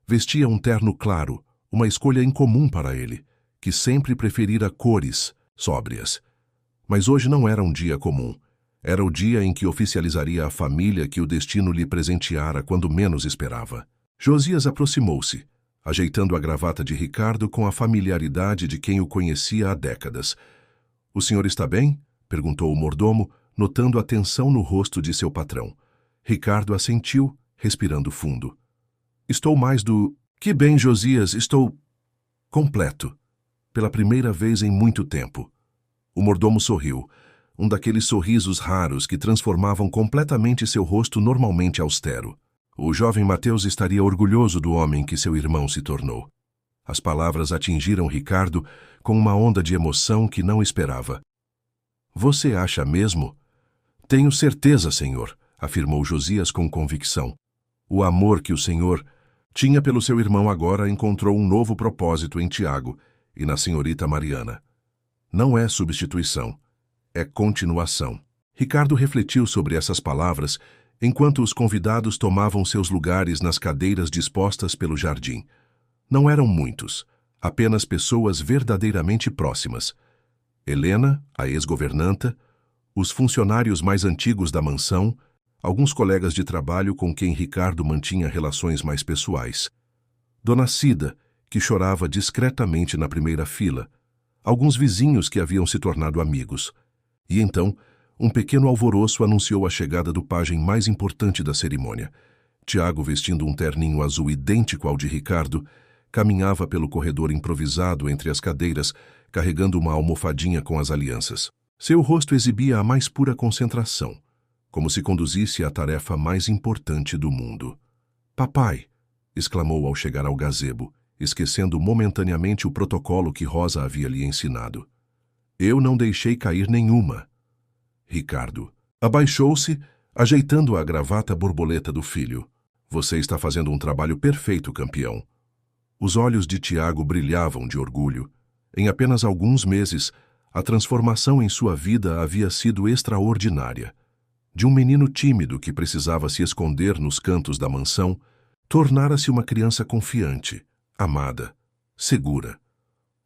Vestia um terno claro, uma escolha incomum para ele, que sempre preferira cores sóbrias. Mas hoje não era um dia comum. Era o dia em que oficializaria a família que o destino lhe presenteara quando menos esperava. Josias aproximou-se, ajeitando a gravata de Ricardo com a familiaridade de quem o conhecia há décadas. "O senhor está bem?" perguntou o mordomo, notando a tensão no rosto de seu patrão. Ricardo assentiu, respirando fundo. "Estou mais do... Que bem, Josias, estou... completo. Pela primeira vez em muito tempo." O mordomo sorriu, um daqueles sorrisos raros que transformavam completamente seu rosto normalmente austero. O jovem Mateus estaria orgulhoso do homem que seu irmão se tornou. As palavras atingiram Ricardo com uma onda de emoção que não esperava. "Você acha mesmo?" "Tenho certeza, senhor", afirmou Josias com convicção. O amor que o senhor tinha pelo seu irmão agora encontrou um novo propósito em Tiago e na senhorita Mariana. Não é substituição, é continuação. Ricardo refletiu sobre essas palavras enquanto os convidados tomavam seus lugares nas cadeiras dispostas pelo jardim. Não eram muitos, apenas pessoas verdadeiramente próximas. Helena, a ex-governanta, os funcionários mais antigos da mansão, alguns colegas de trabalho com quem Ricardo mantinha relações mais pessoais. Dona Cida, que chorava discretamente na primeira fila, alguns vizinhos que haviam se tornado amigos. E então, um pequeno alvoroço anunciou a chegada do pajem mais importante da cerimônia. Tiago, vestindo um terninho azul idêntico ao de Ricardo, caminhava pelo corredor improvisado entre as cadeiras, carregando uma almofadinha com as alianças. Seu rosto exibia a mais pura concentração, como se conduzisse à tarefa mais importante do mundo. "Papai!" exclamou ao chegar ao gazebo, esquecendo momentaneamente o protocolo que Rosa havia lhe ensinado. "Eu não deixei cair nenhuma." Ricardo abaixou-se, ajeitando a gravata borboleta do filho. "Você está fazendo um trabalho perfeito, campeão." Os olhos de Tiago brilhavam de orgulho. Em apenas alguns meses, a transformação em sua vida havia sido extraordinária. De um menino tímido que precisava se esconder nos cantos da mansão, tornara-se uma criança confiante, amada, segura.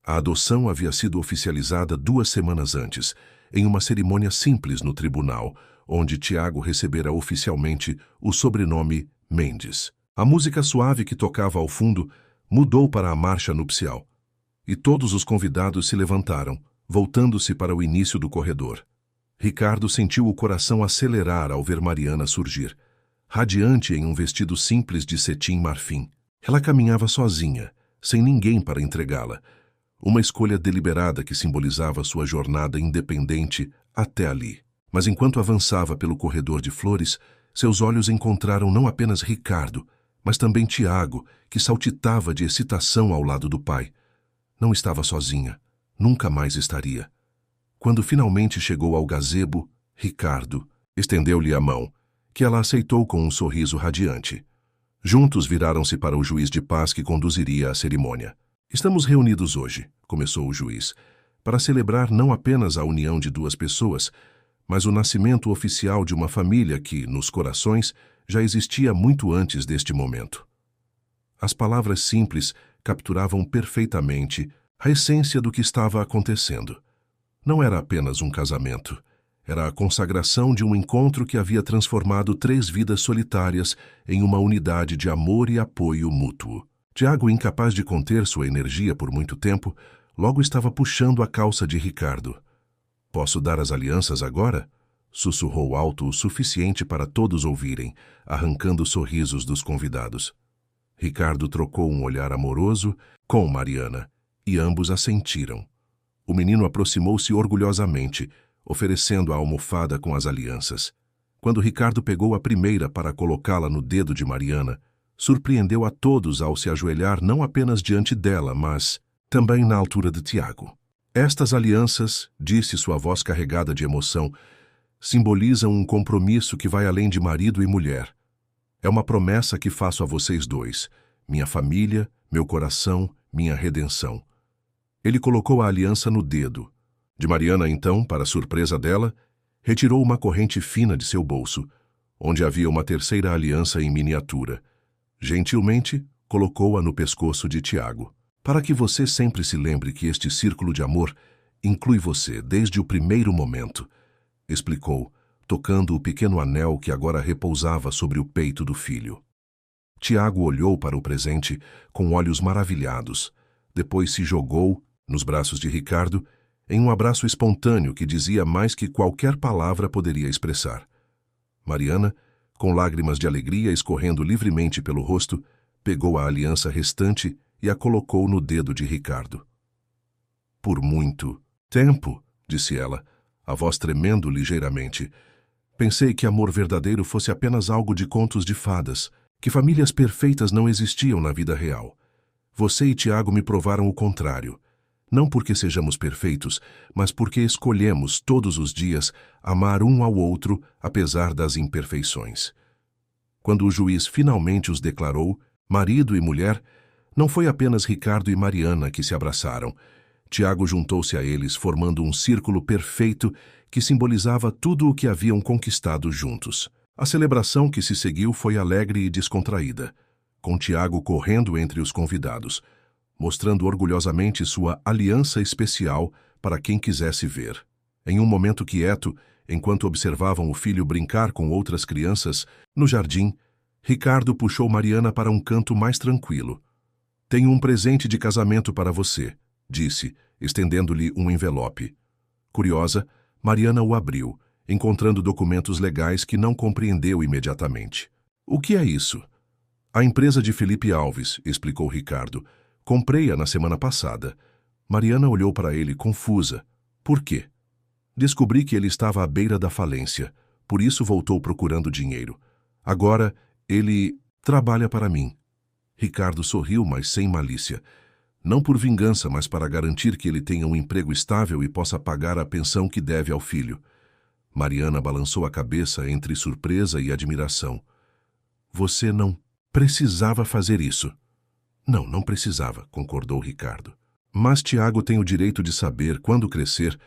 A adoção havia sido oficializada 2 semanas antes, em uma cerimônia simples no tribunal, onde Tiago recebera oficialmente o sobrenome Mendes. A música suave que tocava ao fundo mudou para a marcha nupcial, e todos os convidados se levantaram, voltando-se para o início do corredor. Ricardo sentiu o coração acelerar ao ver Mariana surgir, radiante em um vestido simples de cetim marfim. Ela caminhava sozinha, sem ninguém para entregá-la, uma escolha deliberada que simbolizava sua jornada independente até ali. Mas enquanto avançava pelo corredor de flores, seus olhos encontraram não apenas Ricardo, mas também Tiago, que saltitava de excitação ao lado do pai. Não estava sozinha, nunca mais estaria. Quando finalmente chegou ao gazebo, Ricardo estendeu-lhe a mão, que ela aceitou com um sorriso radiante. Juntos viraram-se para o juiz de paz que conduziria a cerimônia. "Estamos reunidos hoje", começou o juiz, "para celebrar não apenas a união de 2 pessoas, mas o nascimento oficial de uma família que, nos corações, já existia muito antes deste momento." As palavras simples capturavam perfeitamente a essência do que estava acontecendo. Não era apenas um casamento. Era a consagração de um encontro que havia transformado 3 vidas solitárias em uma unidade de amor e apoio mútuo. Tiago, incapaz de conter sua energia por muito tempo, logo estava puxando a calça de Ricardo. "Posso dar as alianças agora?" sussurrou alto o suficiente para todos ouvirem, arrancando sorrisos dos convidados. Ricardo trocou um olhar amoroso com Mariana, e ambos assentiram. O menino aproximou-se orgulhosamente, oferecendo a almofada com as alianças. Quando Ricardo pegou a primeira para colocá-la no dedo de Mariana, surpreendeu a todos ao se ajoelhar não apenas diante dela, mas também na altura de Tiago. "Estas alianças", disse sua voz carregada de emoção, "simbolizam um compromisso que vai além de marido e mulher. É uma promessa que faço a vocês 2, minha família, meu coração, minha redenção." Ele colocou a aliança no dedo. De Mariana, então, para surpresa dela, retirou uma corrente fina de seu bolso, onde havia uma terceira aliança em miniatura. Gentilmente, colocou-a no pescoço de Tiago. "Para que você sempre se lembre que este círculo de amor inclui você desde o primeiro momento", explicou, tocando o pequeno anel que agora repousava sobre o peito do filho. Tiago olhou para o presente com olhos maravilhados. Depois se jogou, nos braços de Ricardo, em um abraço espontâneo que dizia mais que qualquer palavra poderia expressar. Mariana, com lágrimas de alegria escorrendo livremente pelo rosto, pegou a aliança restante e a colocou no dedo de Ricardo. "Por muito tempo", disse ela, a voz tremendo ligeiramente, "pensei que amor verdadeiro fosse apenas algo de contos de fadas, que famílias perfeitas não existiam na vida real. Você e Tiago me provaram o contrário. Não porque sejamos perfeitos, mas porque escolhemos todos os dias amar um ao outro apesar das imperfeições." Quando o juiz finalmente os declarou, marido e mulher, não foi apenas Ricardo e Mariana que se abraçaram. Tiago juntou-se a eles, formando um círculo perfeito que simbolizava tudo o que haviam conquistado juntos. A celebração que se seguiu foi alegre e descontraída, com Tiago correndo entre os convidados, mostrando orgulhosamente sua aliança especial para quem quisesse ver. Em um momento quieto, enquanto observavam o filho brincar com outras crianças, no jardim, Ricardo puxou Mariana para um canto mais tranquilo. "Tenho um presente de casamento para você", disse, estendendo-lhe um envelope. Curiosa, Mariana o abriu, encontrando documentos legais que não compreendeu imediatamente. O que é isso? A empresa de Felipe Alves, explicou Ricardo. Comprei-a na semana passada. Mariana olhou para ele confusa. Por quê? Descobri que ele estava à beira da falência, por isso voltou procurando dinheiro. Agora, ele trabalha para mim. Ricardo sorriu, mas sem malícia. Não por vingança, mas para garantir que ele tenha um emprego estável e possa pagar a pensão que deve ao filho. Mariana balançou a cabeça entre surpresa e admiração. Você não precisava fazer isso. Não, não precisava, concordou Ricardo. Mas Tiago tem o direito de saber, quando crescer,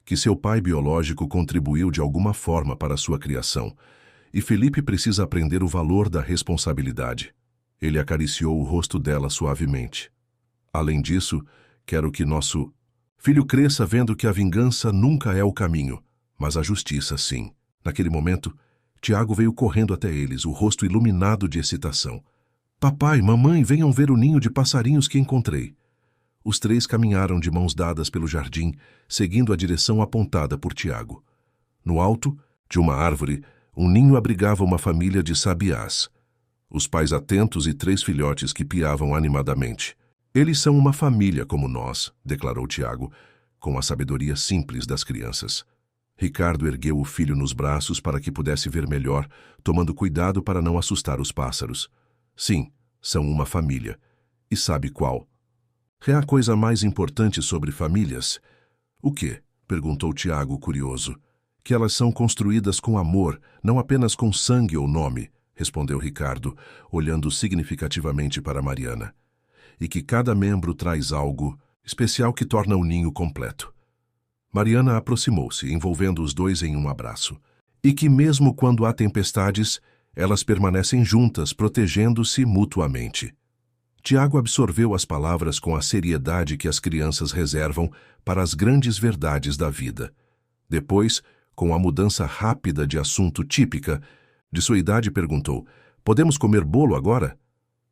que seu pai biológico contribuiu de alguma forma para sua criação, e Felipe precisa aprender o valor da responsabilidade. Ele acariciou o rosto dela suavemente. Além disso, quero que nosso filho cresça vendo que a vingança nunca é o caminho, mas a justiça sim. Naquele momento, Tiago veio correndo até eles, o rosto iluminado de excitação. Papai, mamãe, venham ver o ninho de passarinhos que encontrei. Os três caminharam de mãos dadas pelo jardim, seguindo a direção apontada por Tiago. No alto, de uma árvore, um ninho abrigava uma família de sabiás. Os pais atentos e 3 filhotes que piavam animadamente. Eles são uma família como nós, declarou Tiago, com a sabedoria simples das crianças. Ricardo ergueu o filho nos braços para que pudesse ver melhor, tomando cuidado para não assustar os pássaros. Sim, são uma família. E sabe qual? É a coisa mais importante sobre famílias. O quê? Perguntou Tiago, curioso. Que elas são construídas com amor, não apenas com sangue ou nome, respondeu Ricardo, olhando significativamente para Mariana. E que cada membro traz algo especial que torna o ninho completo. Mariana aproximou-se, envolvendo os dois em um abraço. E que mesmo quando há tempestades, elas permanecem juntas, protegendo-se mutuamente. Tiago absorveu as palavras com a seriedade que as crianças reservam para as grandes verdades da vida. Depois, com a mudança rápida de assunto típica, de sua idade perguntou, podemos comer bolo agora?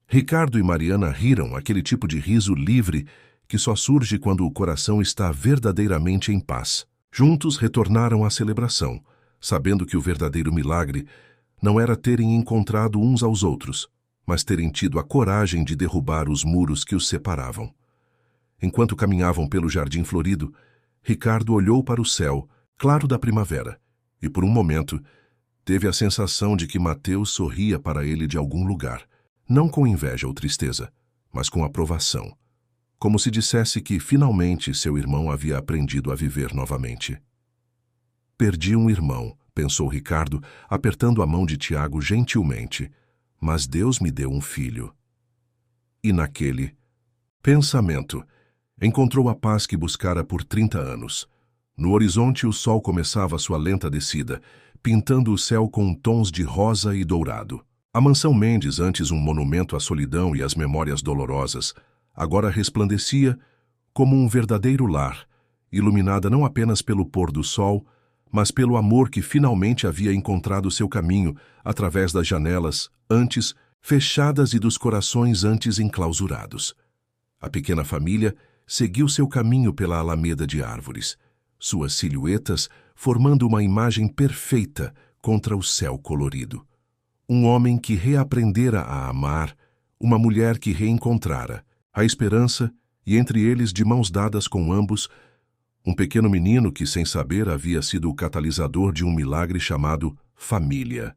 Ricardo e Mariana riram, aquele tipo de riso livre que só surge quando o coração está verdadeiramente em paz. Juntos retornaram à celebração, sabendo que o verdadeiro milagre não era terem encontrado uns aos outros, mas terem tido a coragem de derrubar os muros que os separavam. Enquanto caminhavam pelo jardim florido, Ricardo olhou para o céu, claro da primavera, e por um momento teve a sensação de que Mateus sorria para ele de algum lugar, não com inveja ou tristeza, mas com aprovação, como se dissesse que finalmente seu irmão havia aprendido a viver novamente. Perdi um irmão, pensou Ricardo, apertando a mão de Tiago gentilmente, mas Deus me deu um filho. E naquele pensamento, encontrou a paz que buscara por 30 anos. No horizonte o sol começava sua lenta descida, pintando o céu com tons de rosa e dourado. A mansão Mendes, antes um monumento à solidão e às memórias dolorosas, agora resplandecia como um verdadeiro lar, iluminada não apenas pelo pôr do sol, mas pelo amor que finalmente havia encontrado seu caminho através das janelas antes fechadas e dos corações antes enclausurados. A pequena família seguiu seu caminho pela alameda de árvores, suas silhuetas formando uma imagem perfeita contra o céu colorido. Um homem que reaprendera a amar, uma mulher que reencontrara a esperança e entre eles, de mãos dadas com ambos, um pequeno menino que, sem saber, havia sido o catalisador de um milagre chamado família.